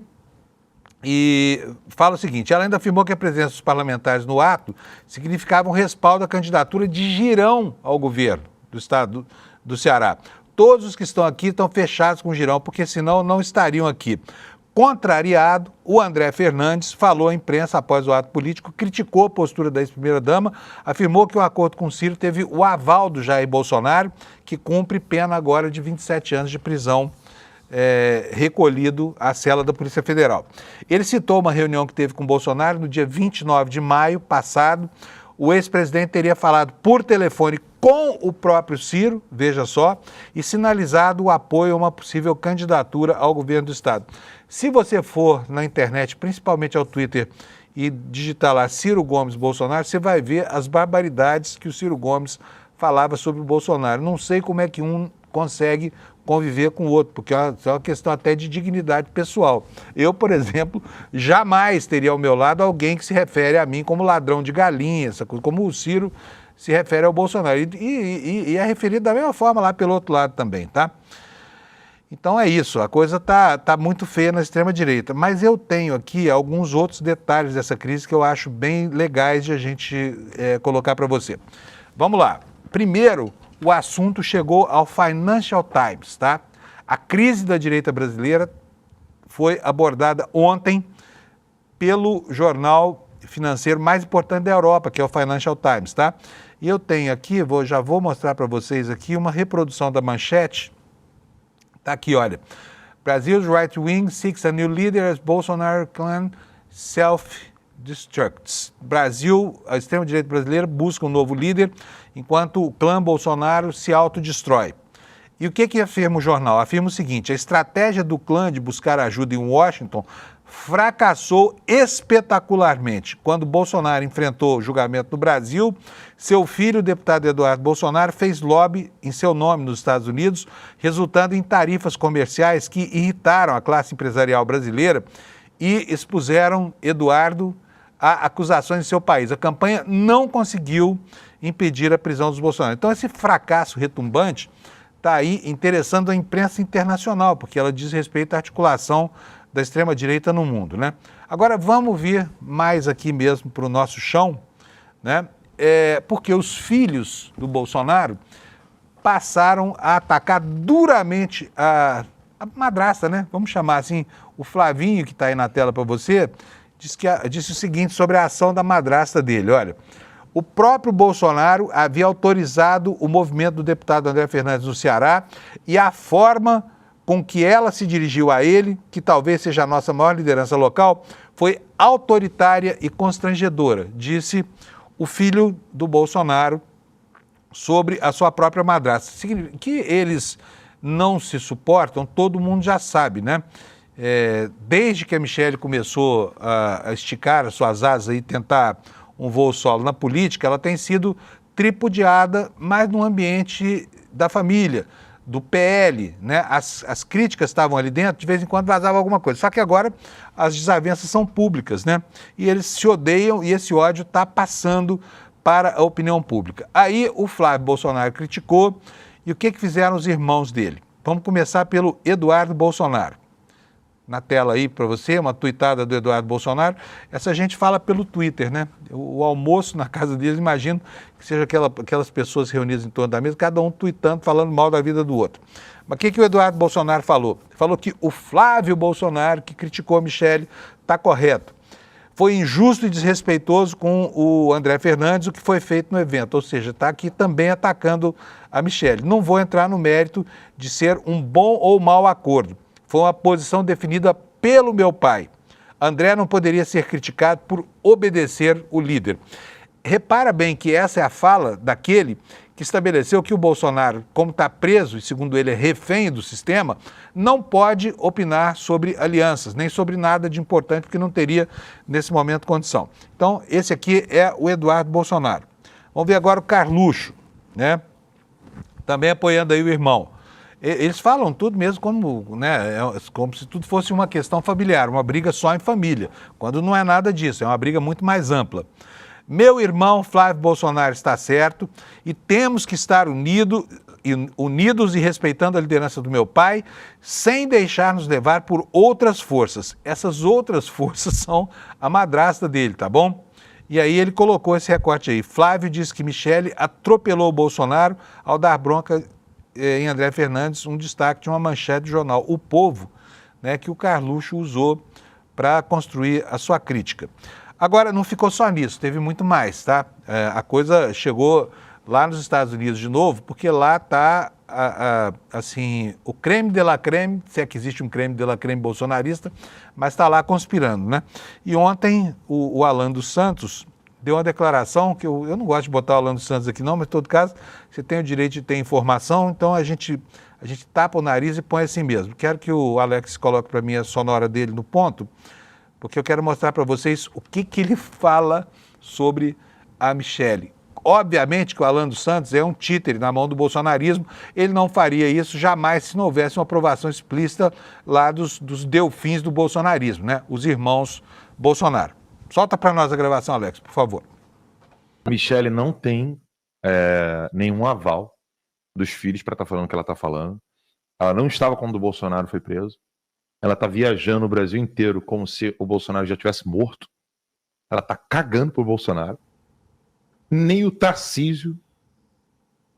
e fala o seguinte: ela ainda afirmou que a presença dos parlamentares no ato significava um respaldo à candidatura de Girão ao governo do estado do Ceará. Todos os que estão aqui estão fechados com o Girão, porque senão não estariam aqui. Contrariado, o André Fernandes falou à imprensa após o ato político, criticou a postura da ex-primeira-dama, afirmou que o acordo com o Ciro teve o aval do Jair Bolsonaro, que cumpre pena agora de 27 anos de prisão, recolhido à cela da Polícia Federal. Ele citou uma reunião que teve com Bolsonaro no dia 29 de maio passado. O ex-presidente teria falado por telefone com o próprio Ciro, veja só, e sinalizado o apoio a uma possível candidatura ao governo do Estado. Se você for na internet, principalmente ao Twitter, e digitar lá Ciro Gomes Bolsonaro, você vai ver as barbaridades que o Ciro Gomes falava sobre o Bolsonaro. Não sei como é que um consegue conviver com o outro, porque é uma questão até de dignidade pessoal. Eu, por exemplo, jamais teria ao meu lado alguém que se refere a mim como ladrão de galinha, essa coisa, como o Ciro se refere ao Bolsonaro. E é referido da mesma forma lá pelo outro lado também, tá? Então é isso, a coisa tá muito feia na extrema-direita. Mas eu tenho aqui alguns outros detalhes dessa crise que eu acho bem legais de a gente colocar para você. Vamos lá. Primeiro, o assunto chegou ao Financial Times, tá? A crise da direita brasileira foi abordada ontem pelo jornal financeiro mais importante da Europa, que é o Financial Times, tá? E eu tenho aqui, já vou mostrar para vocês aqui uma reprodução da manchete. Tá aqui, olha. Brazil's right wing seeks a new leader as Bolsonaro clan self-destructs. Brasil, a extrema-direita brasileira busca um novo líder, enquanto o clã Bolsonaro se autodestrói. E o que afirma o jornal? Afirma o seguinte: a estratégia do clã de buscar ajuda em Washington fracassou espetacularmente. Quando Bolsonaro enfrentou o julgamento no Brasil, seu filho, o deputado Eduardo Bolsonaro, fez lobby em seu nome nos Estados Unidos, resultando em tarifas comerciais que irritaram a classe empresarial brasileira e expuseram Eduardo a acusações em seu país. A campanha não conseguiu impedir a prisão dos Bolsonaro. Então, esse fracasso retumbante está aí interessando a imprensa internacional, porque ela diz respeito à articulação da extrema-direita no mundo, né? Agora, vamos vir mais aqui mesmo para o nosso chão, né? Porque os filhos do Bolsonaro passaram a atacar duramente a a madrasta, né? Vamos chamar assim, o Flavinho, que está aí na tela para você, disse o seguinte sobre a ação da madrasta dele. Olha, o próprio Bolsonaro havia autorizado o movimento do deputado André Fernandes no Ceará e a forma com que ela se dirigiu a ele, que talvez seja a nossa maior liderança local, foi autoritária e constrangedora, disse o filho do Bolsonaro sobre a sua própria madrasta. Que eles não se suportam, todo mundo já sabe, né? Desde que a Michelle começou a esticar as suas asas e tentar um voo solo na política, ela tem sido tripudiada, mas no ambiente da família, do PL, né? As críticas estavam ali dentro, de vez em quando vazava alguma coisa. Só que agora as desavenças são públicas, né? E eles se odeiam e esse ódio está passando para a opinião pública. Aí o Flávio Bolsonaro criticou e o que fizeram os irmãos dele? Vamos começar pelo Eduardo Bolsonaro. Na tela aí para você, uma tuitada do Eduardo Bolsonaro. Essa gente fala pelo Twitter, né? O almoço na casa deles, imagino que seja aquelas pessoas reunidas em torno da mesa, cada um tuitando, falando mal da vida do outro. Mas o que o Eduardo Bolsonaro falou? Falou que o Flávio Bolsonaro, que criticou a Michelle, está correto. Foi injusto e desrespeitoso com o André Fernandes o que foi feito no evento, ou seja, está aqui também atacando a Michelle. Não vou entrar no mérito de ser um bom ou mau acordo. Foi uma posição definida pelo meu pai. André não poderia ser criticado por obedecer o líder. Repara bem que essa é a fala daquele que estabeleceu que o Bolsonaro, como está preso e, segundo ele, é refém do sistema, não pode opinar sobre alianças, nem sobre nada de importante, porque não teria, nesse momento, condição. Então, esse aqui é o Eduardo Bolsonaro. Vamos ver agora o Carluxo, né? Também apoiando aí o irmão. Eles falam tudo mesmo como, né, como se tudo fosse uma questão familiar, uma briga só em família, quando não é nada disso, é uma briga muito mais ampla. Meu irmão Flávio Bolsonaro está certo e temos que estar unidos e respeitando a liderança do meu pai, sem deixar nos levar por outras forças. Essas outras forças são a madrasta dele, tá bom? E aí ele colocou esse recorte aí. Flávio disse que Michelle atropelou o Bolsonaro ao dar bronca em André Fernandes, um destaque de uma manchete do jornal O Povo, né, que o Carluxo usou para construir a sua crítica. Agora, não ficou só nisso, teve muito mais, tá? A coisa chegou lá nos Estados Unidos de novo, porque lá está, assim, o creme de la creme, se é que existe um creme de la creme bolsonarista, mas está lá conspirando, né? E ontem o Alan dos Santos deu uma declaração que eu não gosto de botar o Alan dos Santos aqui não, mas em todo caso, você tem o direito de ter informação, então a gente tapa o nariz e põe assim mesmo. Quero que o Alex coloque para mim a sonora dele no ponto, porque eu quero mostrar para vocês o que ele fala sobre a Michelle. Obviamente que o Alan dos Santos é um títere na mão do bolsonarismo, ele não faria isso jamais se não houvesse uma aprovação explícita lá dos delfins do bolsonarismo, né? Os irmãos Bolsonaro. Solta para nós a gravação, Alex, por favor. A Michelle não tem nenhum aval dos filhos para estar falando o que ela está falando. Ela não estava quando o Bolsonaro foi preso. Ela está viajando o Brasil inteiro como se o Bolsonaro já tivesse morto. Ela está cagando pro Bolsonaro. Nem o Tarcísio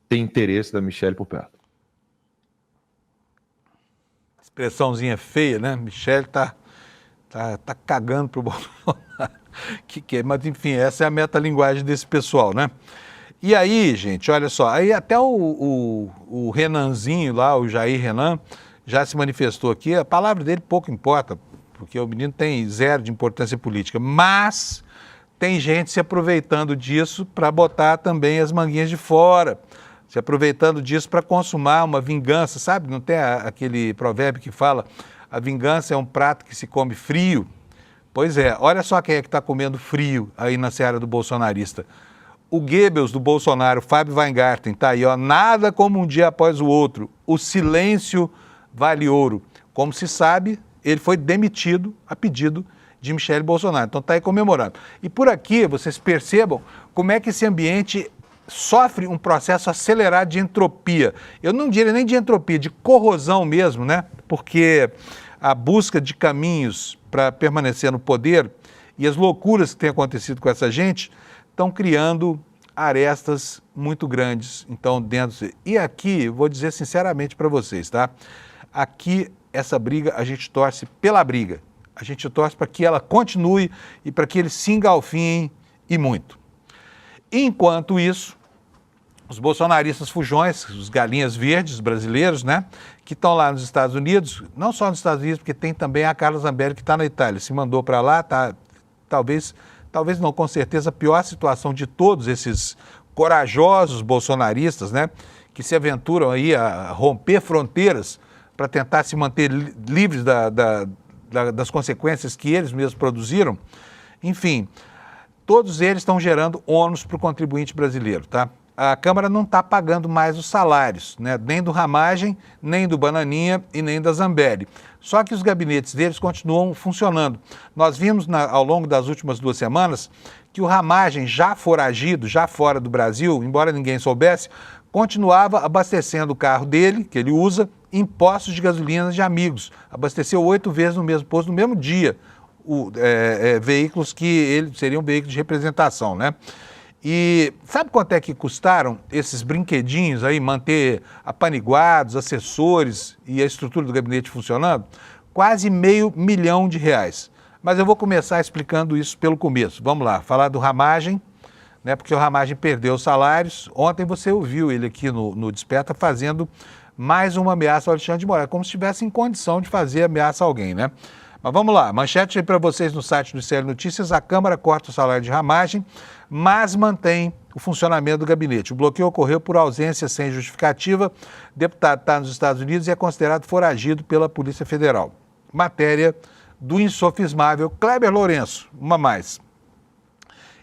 tem interesse da Michelle por perto. Expressãozinha feia, né? Michelle tá cagando pro Bolsonaro. Mas, enfim, essa é a metalinguagem desse pessoal, né? E aí, gente, olha só, aí até o Renanzinho lá, o Jair Renan, já se manifestou aqui, a palavra dele pouco importa, porque o menino tem zero de importância política, mas tem gente se aproveitando disso para botar também as manguinhas de fora, se aproveitando disso para consumar uma vingança, sabe? Não tem aquele provérbio que fala, a vingança é um prato que se come frio? Pois é, olha só quem é que está comendo frio aí na seara do bolsonarista. O Goebbels do Bolsonaro, Fábio Weingarten, tá aí, ó, nada como um dia após o outro, o silêncio vale ouro. Como se sabe, ele foi demitido a pedido de Michelle Bolsonaro, então está aí comemorando. E por aqui, vocês percebam como é que esse ambiente sofre um processo acelerado de entropia. Eu não diria nem de entropia, de corrosão mesmo, né? Porque a busca de caminhos para permanecer no poder e as loucuras que têm acontecido com essa gente estão criando arestas muito grandes, então, dentro... E aqui, vou dizer sinceramente para vocês, tá? Aqui essa briga, a gente torce pela briga. A gente torce para que ela continue e para que eles se engalfinhem e muito. Enquanto isso, os bolsonaristas fujões, os galinhas verdes brasileiros, né, que estão lá nos Estados Unidos, não só nos Estados Unidos, porque tem também a Carla Zambelli que está na Itália, se mandou para lá, tá, talvez não, com certeza, a pior situação de todos esses corajosos bolsonaristas, né, que se aventuram aí a romper fronteiras para tentar se manter livres das consequências que eles mesmos produziram. Enfim, todos eles estão gerando ônus para o contribuinte brasileiro, tá? A Câmara não está pagando mais os salários, né? Nem do Ramagem, nem do Bananinha e nem da Zambelli. Só que os gabinetes deles continuam funcionando. Nós vimos ao longo das últimas 2 semanas que o Ramagem, já foragido, já fora do Brasil, embora ninguém soubesse, continuava abastecendo o carro dele, que ele usa, em postos de gasolina de amigos. Abasteceu 8 vezes no mesmo posto, no mesmo dia, veículos que seriam veículos de representação, né? E sabe quanto é que custaram esses brinquedinhos aí, manter apaniguados, assessores e a estrutura do gabinete funcionando? Quase R$500 milhão. Mas eu vou começar explicando isso pelo começo. Vamos lá, falar do Ramagem, né, porque o Ramagem perdeu os salários. Ontem você ouviu ele aqui no Desperta fazendo mais uma ameaça ao Alexandre de Moraes, como se estivesse em condição de fazer ameaça a alguém, né? Mas vamos lá, manchete aí para vocês no site do ICL Notícias: a Câmara corta o salário de Ramagem, mas mantém o funcionamento do gabinete. O bloqueio ocorreu por ausência sem justificativa. O deputado está nos Estados Unidos e é considerado foragido pela Polícia Federal. Matéria do insofismável Kleber Lourenço, uma mais.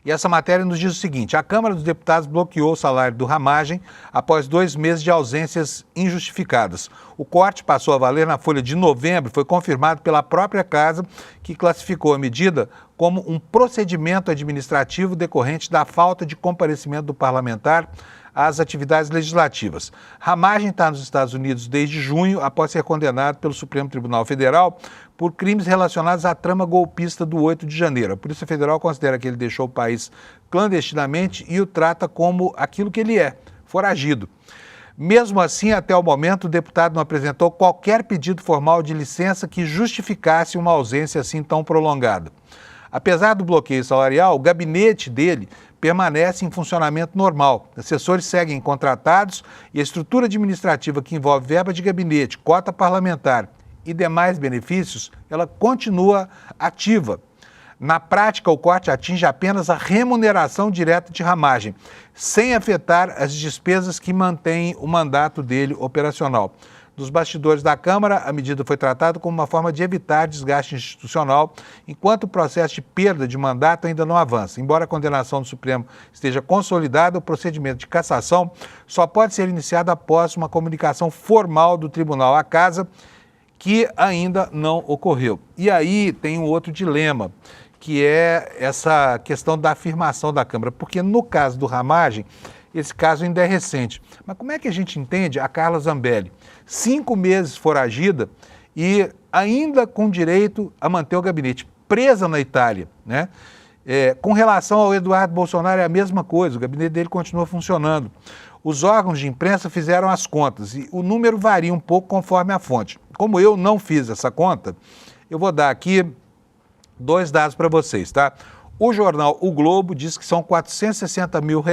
E essa matéria nos diz o seguinte: a Câmara dos Deputados bloqueou o salário do Ramagem após 2 meses de ausências injustificadas. O corte passou a valer na folha de novembro, foi confirmado pela própria Casa, que classificou a medida como um procedimento administrativo decorrente da falta de comparecimento do parlamentar às atividades legislativas. Ramagem está nos Estados Unidos desde junho, após ser condenado pelo Supremo Tribunal Federal por crimes relacionados à trama golpista do 8 de janeiro. A Polícia Federal considera que ele deixou o país clandestinamente e o trata como aquilo que ele é, foragido. Mesmo assim, até o momento, o deputado não apresentou qualquer pedido formal de licença que justificasse uma ausência assim tão prolongada. Apesar do bloqueio salarial, o gabinete dele permanece em funcionamento normal. Assessores seguem contratados e a estrutura administrativa que envolve verba de gabinete, cota parlamentar e demais benefícios, ela continua ativa. Na prática, o corte atinge apenas a remuneração direta de Ramagem, sem afetar as despesas que mantêm o mandato dele operacional. Dos bastidores da Câmara, a medida foi tratada como uma forma de evitar desgaste institucional, enquanto o processo de perda de mandato ainda não avança. Embora a condenação do Supremo esteja consolidada, o procedimento de cassação só pode ser iniciado após uma comunicação formal do tribunal à Casa, que ainda não ocorreu. E aí tem um outro dilema, que é essa questão da afirmação da Câmara, porque no caso do Ramagem, esse caso ainda é recente. Mas como é que a gente entende a Carla Zambelli? 5 meses foragida e ainda com direito a manter o gabinete, presa na Itália, né? Com relação ao Eduardo Bolsonaro é a mesma coisa, o gabinete dele continua funcionando. Os órgãos de imprensa fizeram as contas e o número varia um pouco conforme a fonte. Como eu não fiz essa conta, eu vou dar aqui 2 dados para vocês, tá? O jornal O Globo diz que são R$460 mil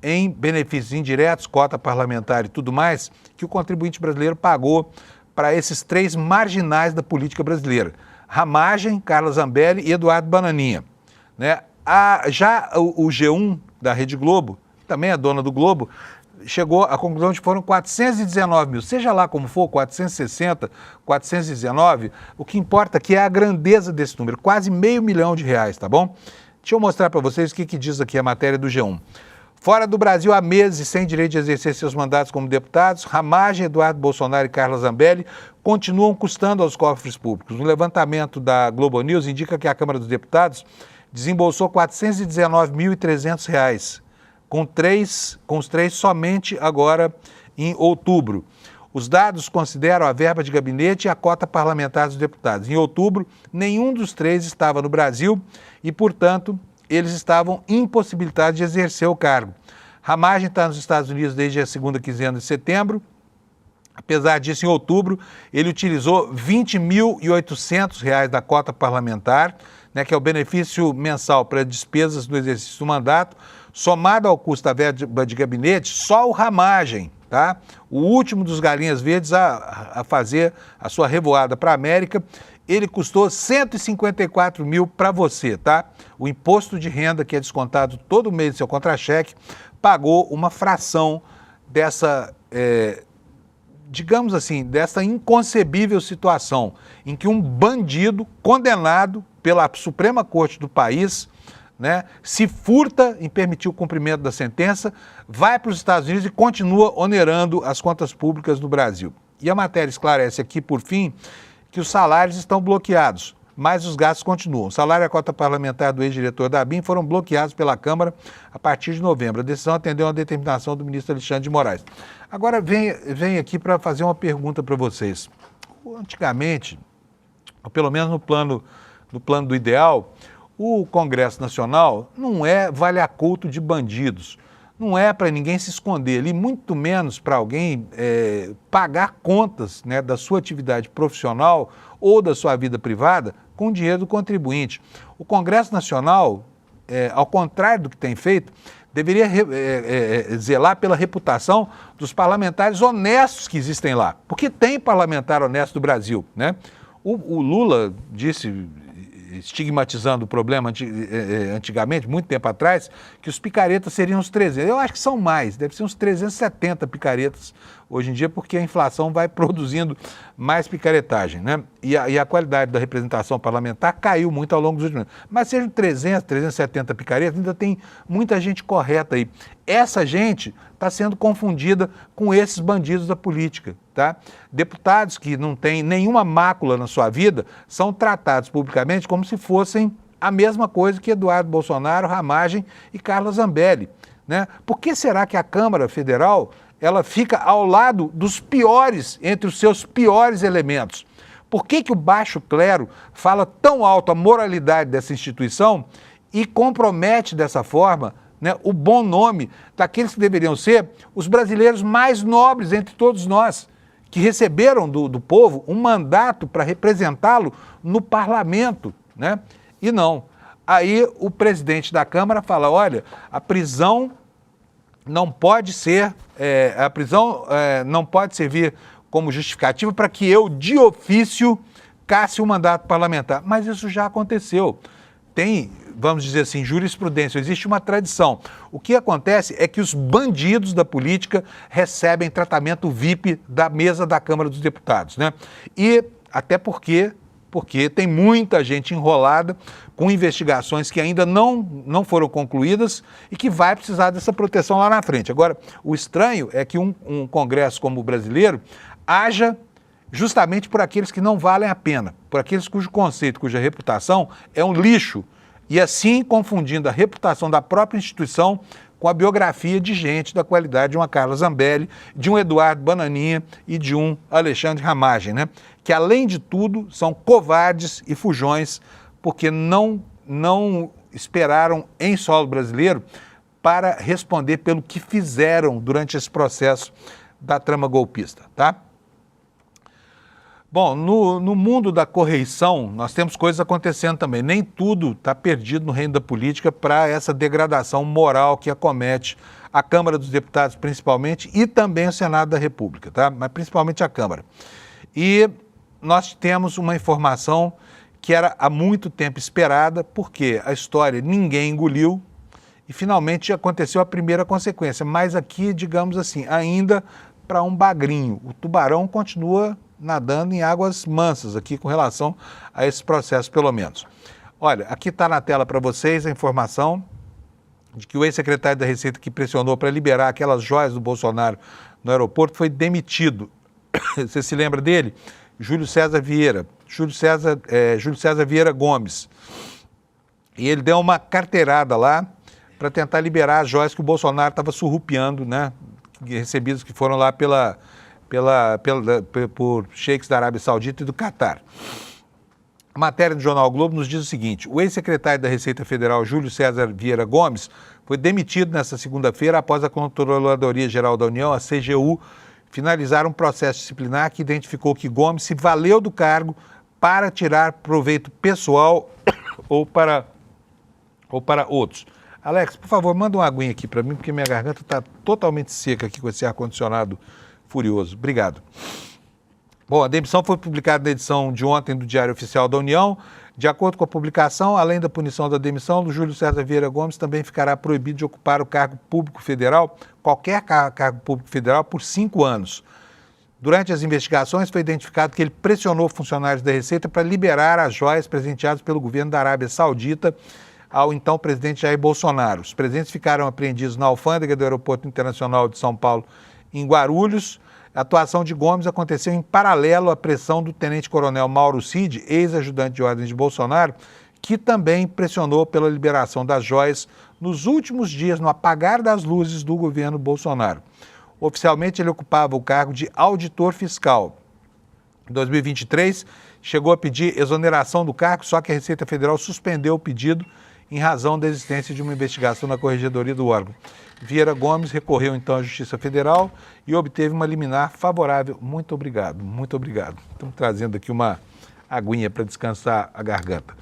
em benefícios indiretos, cota parlamentar e tudo mais, que o contribuinte brasileiro pagou para esses 3 marginais da política brasileira: Ramagem, Carla Zambelli e Eduardo Bananinha, né? Já o G1 da Rede Globo, também é dona do Globo, chegou à conclusão de que foram 419 mil. Seja lá como for, 460, 419, o que importa aqui é a grandeza desse número, quase R$500 milhão, tá bom? Deixa eu mostrar para vocês o que diz aqui a matéria do G1. Fora do Brasil há meses sem direito de exercer seus mandatos como deputados, Ramagem, Eduardo Bolsonaro e Carla Zambelli continuam custando aos cofres públicos. Um levantamento da Globo News indica que a Câmara dos Deputados desembolsou R$419.300, com os 3 somente agora em outubro. Os dados consideram a verba de gabinete e a cota parlamentar dos deputados. Em outubro, nenhum dos 3 estava no Brasil e, portanto, eles estavam impossibilitados de exercer o cargo. Ramagem está nos Estados Unidos desde a segunda quinzena de setembro Apesar disso, em outubro, ele utilizou R$ 20.800 da cota parlamentar, né, que é o benefício mensal para despesas do exercício do mandato, somado ao custo da verba de gabinete, só o Ramagem, tá? O último dos galinhas verdes a fazer a sua revoada para a América, ele custou 154 mil para você, tá? O imposto de renda, que é descontado todo mês do seu contra-cheque, pagou uma fração dessa, digamos assim, dessa inconcebível situação em que um bandido condenado pela Suprema Corte do país, né, se furta em permitir o cumprimento da sentença, vai para os Estados Unidos e continua onerando as contas públicas do Brasil. E a matéria esclarece aqui, por fim, que os salários estão bloqueados, mas os gastos continuam. O salário e a cota parlamentar do ex-diretor da ABIN foram bloqueados pela Câmara a partir de novembro. A decisão atendeu a determinação do ministro Alexandre de Moraes. Agora, vem aqui para fazer uma pergunta para vocês. Antigamente, ou pelo menos no plano do ideal, o Congresso Nacional não é vale-a-culto de bandidos. Não é para ninguém se esconder ali, muito menos para alguém pagar contas, né, da sua atividade profissional ou da sua vida privada com dinheiro do contribuinte. O Congresso Nacional, ao contrário do que tem feito, deveria zelar pela reputação dos parlamentares honestos que existem lá. Porque tem parlamentar honesto do Brasil, né? O Lula disse, estigmatizando o problema antigamente, muito tempo atrás, que os picaretas seriam uns 300. Eu acho que são mais, deve ser uns 370 picaretas hoje em dia, porque a inflação vai produzindo mais picaretagem, né? E a qualidade da representação parlamentar caiu muito ao longo dos últimos anos. Mas sejam 300, 370 picaretas, ainda tem muita gente correta aí. Essa gente está sendo confundida com esses bandidos da política, tá? Deputados que não têm nenhuma mácula na sua vida são tratados publicamente como se fossem a mesma coisa que Eduardo Bolsonaro, Ramagem e Carla Zambelli, né? Por que será que a Câmara Federal ela fica ao lado dos piores, entre os seus piores elementos? Por que o baixo clero fala tão alto a moralidade dessa instituição e compromete dessa forma, né, o bom nome daqueles que deveriam ser os brasileiros mais nobres entre todos nós, que receberam do povo um mandato para representá-lo no parlamento, né? E não. Aí o presidente da Câmara fala, olha, a prisão não pode ser, não pode servir como justificativa para que eu, de ofício, casse o mandato parlamentar. Mas isso já aconteceu. Tem, vamos dizer assim, jurisprudência, existe uma tradição. O que acontece é que os bandidos da política recebem tratamento VIP da mesa da Câmara dos Deputados, né? E até porque tem muita gente enrolada com investigações que ainda não foram concluídas e que vai precisar dessa proteção lá na frente. Agora, o estranho é que um Congresso como o brasileiro haja justamente por aqueles que não valem a pena, por aqueles cujo conceito, cuja reputação é um lixo, e assim confundindo a reputação da própria instituição com a biografia de gente da qualidade de uma Carla Zambelli, de um Eduardo Bananinha e de um Alexandre Ramagem, né? Que, além de tudo, são covardes e fujões, porque não esperaram em solo brasileiro para responder pelo que fizeram durante esse processo da trama golpista, tá? Bom, no mundo da correição, nós temos coisas acontecendo também. Nem tudo está perdido no reino da política para essa degradação moral que acomete a Câmara dos Deputados, principalmente, e também o Senado da República, tá? Mas principalmente a Câmara. E nós temos uma informação que era há muito tempo esperada, porque a história ninguém engoliu e finalmente aconteceu a primeira consequência. Mas aqui, digamos assim, ainda para um bagrinho. O tubarão continua nadando em águas mansas aqui com relação a esse processo, pelo menos. Olha, aqui está na tela para vocês a informação de que o ex-secretário da Receita que pressionou para liberar aquelas joias do Bolsonaro no aeroporto foi demitido. Você se lembra dele? Júlio César Vieira Gomes. E ele deu uma carteirada lá para tentar liberar as joias que o Bolsonaro estava surrupiando, né? Recebidos que foram lá por sheiks da Arábia Saudita e do Catar. A matéria do Jornal Globo nos diz o seguinte: o ex-secretário da Receita Federal, Júlio César Vieira Gomes, foi demitido nesta segunda-feira após a Controladoria Geral da União, a CGU, finalizaram um processo disciplinar que identificou que Gomes se valeu do cargo para tirar proveito pessoal ou para outros. Alex, por favor, manda uma aguinha aqui para mim, porque minha garganta está totalmente seca aqui com esse ar-condicionado furioso. Obrigado. Bom, a demissão foi publicada na edição de ontem do Diário Oficial da União. De acordo com a publicação, além da punição da demissão, o Júlio César Vieira Gomes também ficará proibido de ocupar o cargo público federal, qualquer cargo público federal, por 5 anos. Durante as investigações, foi identificado que ele pressionou funcionários da Receita para liberar as joias presenteadas pelo governo da Arábia Saudita ao então presidente Jair Bolsonaro. Os presentes ficaram apreendidos na alfândega do Aeroporto Internacional de São Paulo, em Guarulhos. A atuação de Gomes aconteceu em paralelo à pressão do tenente-coronel Mauro Cid, ex-ajudante de ordens de Bolsonaro, que também pressionou pela liberação das joias nos últimos dias, no apagar das luzes do governo Bolsonaro. Oficialmente, ele ocupava o cargo de auditor fiscal. Em 2023, chegou a pedir exoneração do cargo, só que a Receita Federal suspendeu o pedido em razão da existência de uma investigação na corregedoria do órgão. Vieira Gomes recorreu então à Justiça Federal e obteve uma liminar favorável. Muito obrigado, muito obrigado. Estamos trazendo aqui uma aguinha para descansar a garganta.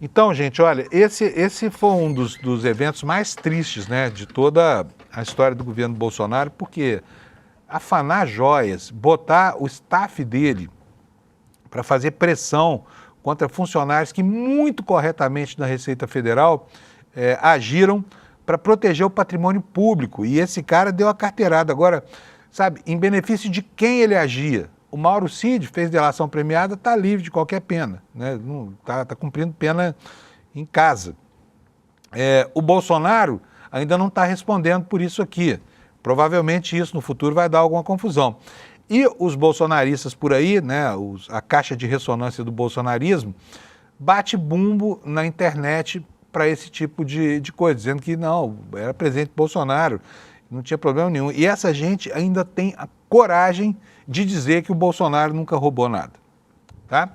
Então, gente, olha, esse foi um dos eventos mais tristes, né, de toda a história do governo Bolsonaro, porque afanar joias, botar o staff dele para fazer pressão contra funcionários que muito corretamente na Receita Federal agiram para proteger o patrimônio público. E esse cara deu a carteirada. Agora, sabe, em benefício de quem ele agia? O Mauro Cid fez delação premiada, está livre de qualquer pena, né? Tá cumprindo pena em casa. O Bolsonaro ainda não está respondendo por isso aqui. Provavelmente isso no futuro vai dar alguma confusão. E os bolsonaristas por aí, né, a caixa de ressonância do bolsonarismo, bate bumbo na internet para esse tipo de coisa, dizendo que não, era presidente Bolsonaro, não tinha problema nenhum. E essa gente ainda tem a coragem de dizer que o Bolsonaro nunca roubou nada. Tá?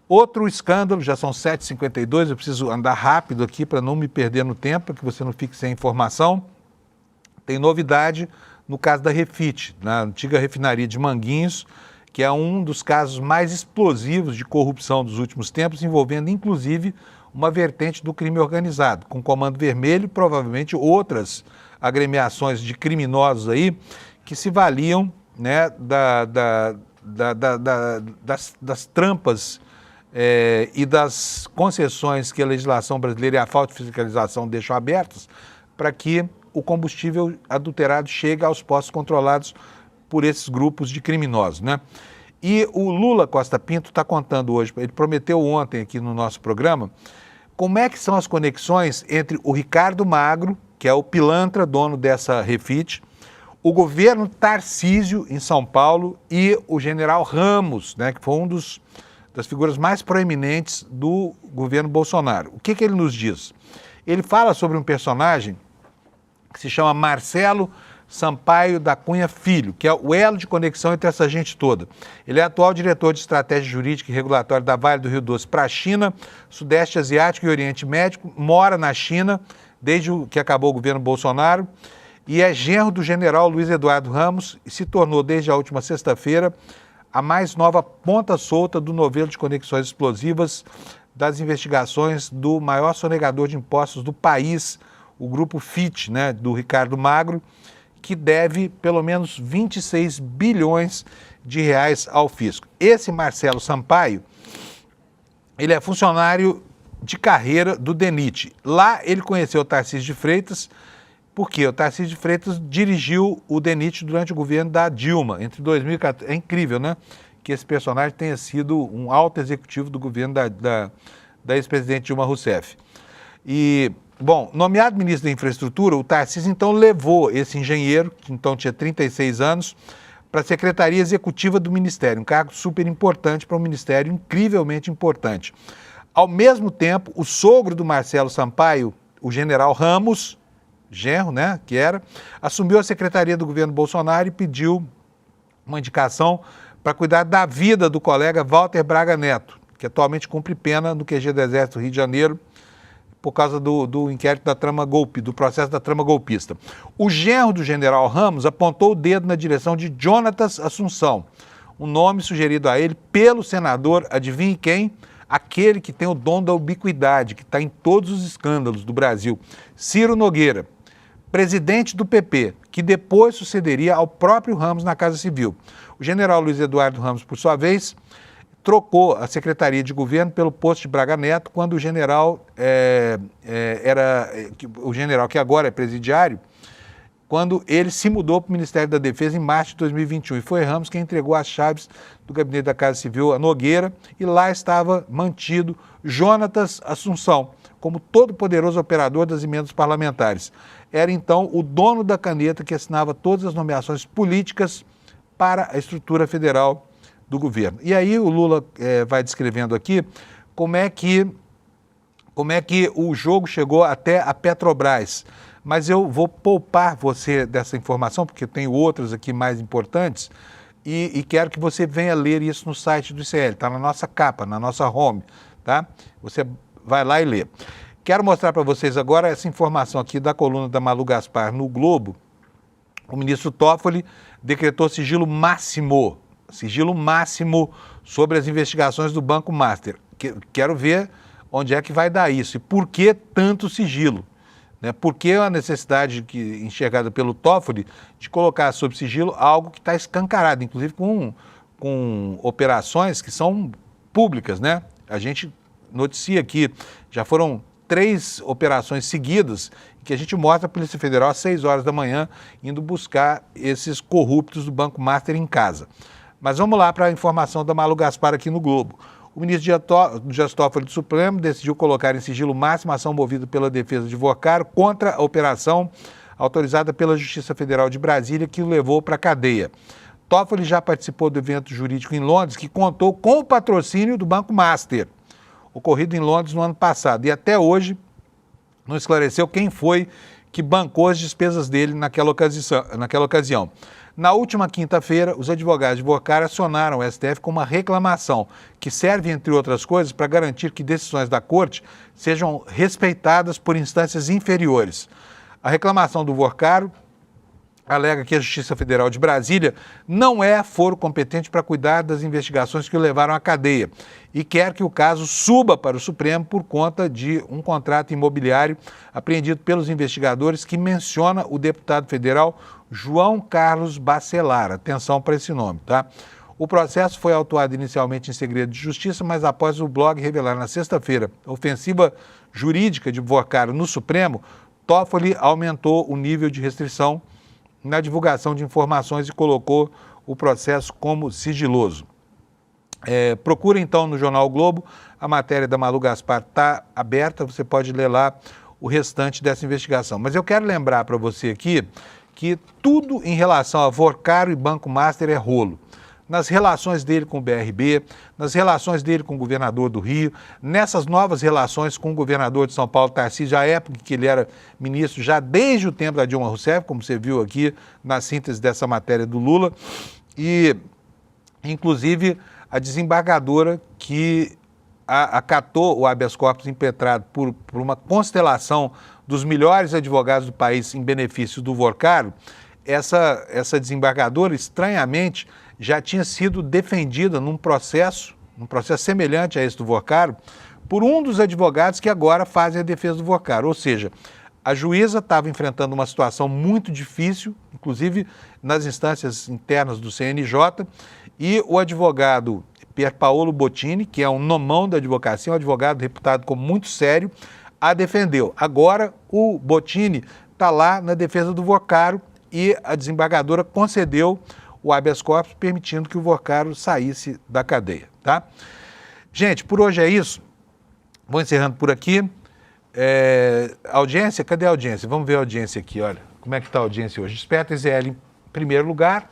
Outro escândalo, já são 7h52, eu preciso andar rápido aqui para não me perder no tempo, para que você não fique sem informação. Tem novidade no caso da Refit, na antiga refinaria de Manguinhos, que é um dos casos mais explosivos de corrupção dos últimos tempos, envolvendo inclusive uma vertente do crime organizado, com Comando Vermelho e provavelmente outras agremiações de criminosos aí que se valiam, né, das trampas e das concessões que a legislação brasileira e a falta de fiscalização deixam abertas para que o combustível adulterado chegue aos postos controlados por esses grupos de criminosos, né? E o Lula Costa Pinto está contando hoje, ele prometeu ontem aqui no nosso programa, como é que são as conexões entre o Ricardo Magro, que é o pilantra, dono dessa Refit, o governo Tarcísio, em São Paulo, e o general Ramos, né, que foi das figuras mais proeminentes do governo Bolsonaro. O que ele nos diz? Ele fala sobre um personagem que se chama Marcelo Sampaio da Cunha Filho, que é o elo de conexão entre essa gente toda. Ele é atual diretor de estratégia jurídica e regulatória da Vale do Rio Doce para a China, Sudeste Asiático e Oriente Médio, mora na China desde que acabou o governo Bolsonaro e é genro do general Luiz Eduardo Ramos e se tornou desde a última sexta-feira a mais nova ponta solta do novelo de conexões explosivas das investigações do maior sonegador de impostos do país, o grupo FIT, né, do Ricardo Magro, que deve pelo menos 26 bilhões de reais ao fisco. Esse Marcelo Sampaio, ele é funcionário de carreira do DENIT. Lá ele conheceu o Tarcísio de Freitas, porque o Tarcísio de Freitas dirigiu o DENIT durante o governo da Dilma, entre 2014. É incrível, né? Que esse personagem tenha sido um alto executivo do governo da ex-presidente Dilma Rousseff. E, bom, nomeado ministro da Infraestrutura, o Tarcísio então levou esse engenheiro, que então tinha 36 anos, para a Secretaria Executiva do Ministério, um cargo super importante para um ministério incrivelmente importante. Ao mesmo tempo, o sogro do Marcelo Sampaio, o general Ramos, genro, né, que era, assumiu a Secretaria do governo Bolsonaro e pediu uma indicação para cuidar da vida do colega Walter Braga Neto, que atualmente cumpre pena no QG do Exército do Rio de Janeiro, por causa do inquérito da trama do processo da trama golpista. O genro do general Ramos apontou o dedo na direção de Jonatas Assunção, um nome sugerido a ele pelo senador, adivinhe quem? Aquele que tem o dom da ubiquidade, que está em todos os escândalos do Brasil, Ciro Nogueira, presidente do PP, que depois sucederia ao próprio Ramos na Casa Civil. O general Luiz Eduardo Ramos, por sua vez, trocou a Secretaria de Governo pelo posto de Braga Neto, quando o general o general que agora é presidiário, quando ele se mudou para o Ministério da Defesa em março de 2021. E foi Ramos quem entregou as chaves do gabinete da Casa Civil a Nogueira, e lá estava mantido Jonatas Assunção, como todo poderoso operador das emendas parlamentares. Era então o dono da caneta que assinava todas as nomeações políticas para a estrutura federal do governo. E aí o Lula vai descrevendo aqui como é que o jogo chegou até a Petrobras. Mas eu vou poupar você dessa informação, porque tem outras aqui mais importantes, e quero que você venha ler isso no site do ICL, está na nossa capa, na nossa home, tá? Você vai lá e lê. Quero mostrar para vocês agora essa informação aqui da coluna da Malu Gaspar no Globo. O ministro Toffoli decretou sigilo máximo sobre as investigações do Banco Master. Quero ver onde é que vai dar isso e por que tanto sigilo. Por que a necessidade enxergada pelo Toffoli de colocar sob sigilo algo que está escancarado, inclusive com operações que são públicas, né? A gente noticia aqui, já foram 3 operações seguidas que a gente mostra a Polícia Federal às 6 horas da manhã indo buscar esses corruptos do Banco Master em casa. Mas vamos lá para a informação da Malu Gaspar aqui no Globo. O ministro Dias Toffoli do Supremo decidiu colocar em sigilo máximo a ação movida pela defesa de Vorcaro contra a operação autorizada pela Justiça Federal de Brasília, que o levou para a cadeia. Toffoli já participou do evento jurídico em Londres, que contou com o patrocínio do Banco Master, ocorrido em Londres no ano passado. E até hoje não esclareceu quem foi que bancou as despesas dele naquela ocasião. Na última quinta-feira, os advogados de Vorcaro acionaram o STF com uma reclamação que serve, entre outras coisas, para garantir que decisões da Corte sejam respeitadas por instâncias inferiores. A reclamação do Vorcaro alega que a Justiça Federal de Brasília não é foro competente para cuidar das investigações que o levaram à cadeia e quer que o caso suba para o Supremo por conta de um contrato imobiliário apreendido pelos investigadores que menciona o deputado federal João Carlos Bacelar. Atenção para esse nome, tá? O processo foi autuado inicialmente em segredo de justiça, mas após o blog revelar na sexta-feira a ofensiva jurídica de Vorcaro no Supremo, Toffoli aumentou o nível de restrição na divulgação de informações e colocou o processo como sigiloso. Procura então no Jornal o Globo, a matéria da Malu Gaspar está aberta, você pode ler lá o restante dessa investigação. Mas eu quero lembrar para você aqui que tudo em relação a Vorcaro e Banco Master é rolo. Nas relações dele com o BRB, nas relações dele com o governador do Rio, nessas novas relações com o governador de São Paulo, Tarcísio, já época que ele era ministro, já desde o tempo da Dilma Rousseff, como você viu aqui na síntese dessa matéria do Lula, e inclusive a desembargadora que acatou o habeas corpus impetrado por uma constelação dos melhores advogados do país em benefício do Vorcaro, essa desembargadora, estranhamente, já tinha sido defendida num processo semelhante a esse do Vorcaro, por um dos advogados que agora fazem a defesa do Vorcaro. Ou seja, a juíza estava enfrentando uma situação muito difícil, inclusive nas instâncias internas do CNJ, e o advogado Pier Paolo Bottini, que é um nomão da advocacia, um advogado reputado como muito sério, a defendeu. Agora o Bottini está lá na defesa do Vorcaro e a desembargadora concedeu o habeas corpus, permitindo que o Vorcaro saísse da cadeia, tá? Gente, por hoje é isso. Vou encerrando por aqui. Audiência, cadê a audiência? Vamos ver a audiência aqui, olha. Como é que está a audiência hoje? Desperta IZL em primeiro lugar,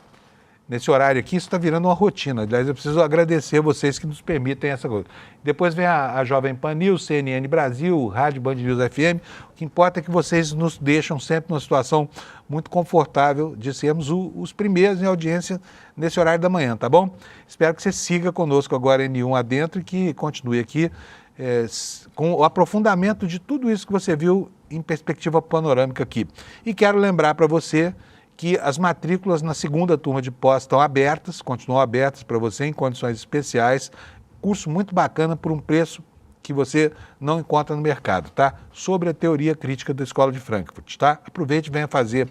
nesse horário aqui, isso está virando uma rotina. Aliás, eu preciso agradecer vocês que nos permitem essa coisa. Depois vem a Jovem Pan News, CNN Brasil, Rádio Band News FM. O que importa é que vocês nos deixam sempre numa situação muito confortável de sermos os primeiros em audiência nesse horário da manhã, tá bom? Espero que você siga conosco agora N1 adentro e que continue aqui com o aprofundamento de tudo isso que você viu em perspectiva panorâmica aqui. E quero lembrar para você que as matrículas na segunda turma de pós estão abertas, continuam abertas para você em condições especiais. Curso muito bacana por um preço que você não encontra no mercado, tá? Sobre a teoria crítica da Escola de Frankfurt, tá? Aproveite e venha fazer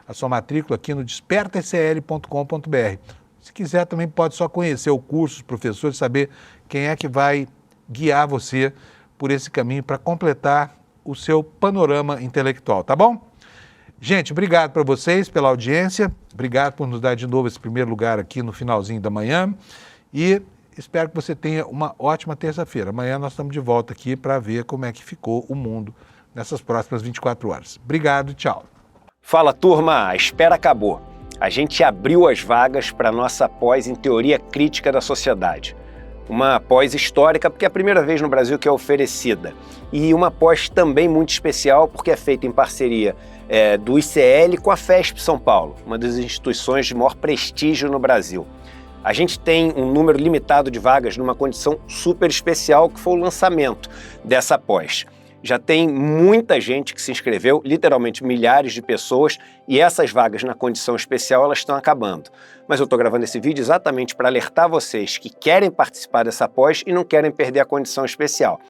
a sua matrícula aqui no despertascl.com.br. Se quiser também pode só conhecer o curso, os professores, saber quem é que vai guiar você por esse caminho para completar o seu panorama intelectual, tá bom? Gente, obrigado para vocês pela audiência, obrigado por nos dar de novo esse primeiro lugar aqui no finalzinho da manhã e espero que você tenha uma ótima terça-feira. Amanhã nós estamos de volta aqui para ver como é que ficou o mundo nessas próximas 24 horas. Obrigado e tchau. Fala, turma, a espera acabou. A gente abriu as vagas para a nossa pós em Teoria Crítica da Sociedade. Uma pós histórica, porque é a primeira vez no Brasil que é oferecida. E uma pós também muito especial, porque é feita em parceria do ICL com a FESP São Paulo, uma das instituições de maior prestígio no Brasil. A gente tem um número limitado de vagas numa condição super especial, que foi o lançamento dessa pós. Já tem muita gente que se inscreveu, literalmente milhares de pessoas, e essas vagas na condição especial elas estão acabando. Mas eu estou gravando esse vídeo exatamente para alertar vocês que querem participar dessa pós e não querem perder a condição especial.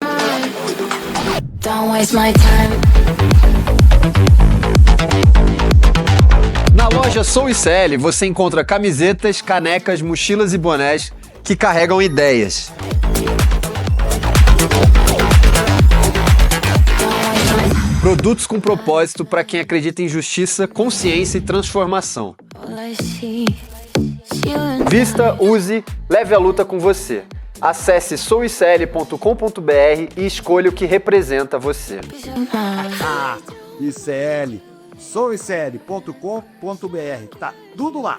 Na loja Sou ICL você encontra camisetas, canecas, mochilas e bonés que carregam ideias. Produtos com propósito para quem acredita em justiça, consciência e transformação. Vista, use, leve a luta com você. Acesse souicl.com.br e escolha o que representa você. ICL, souicl.com.br, tá tudo lá.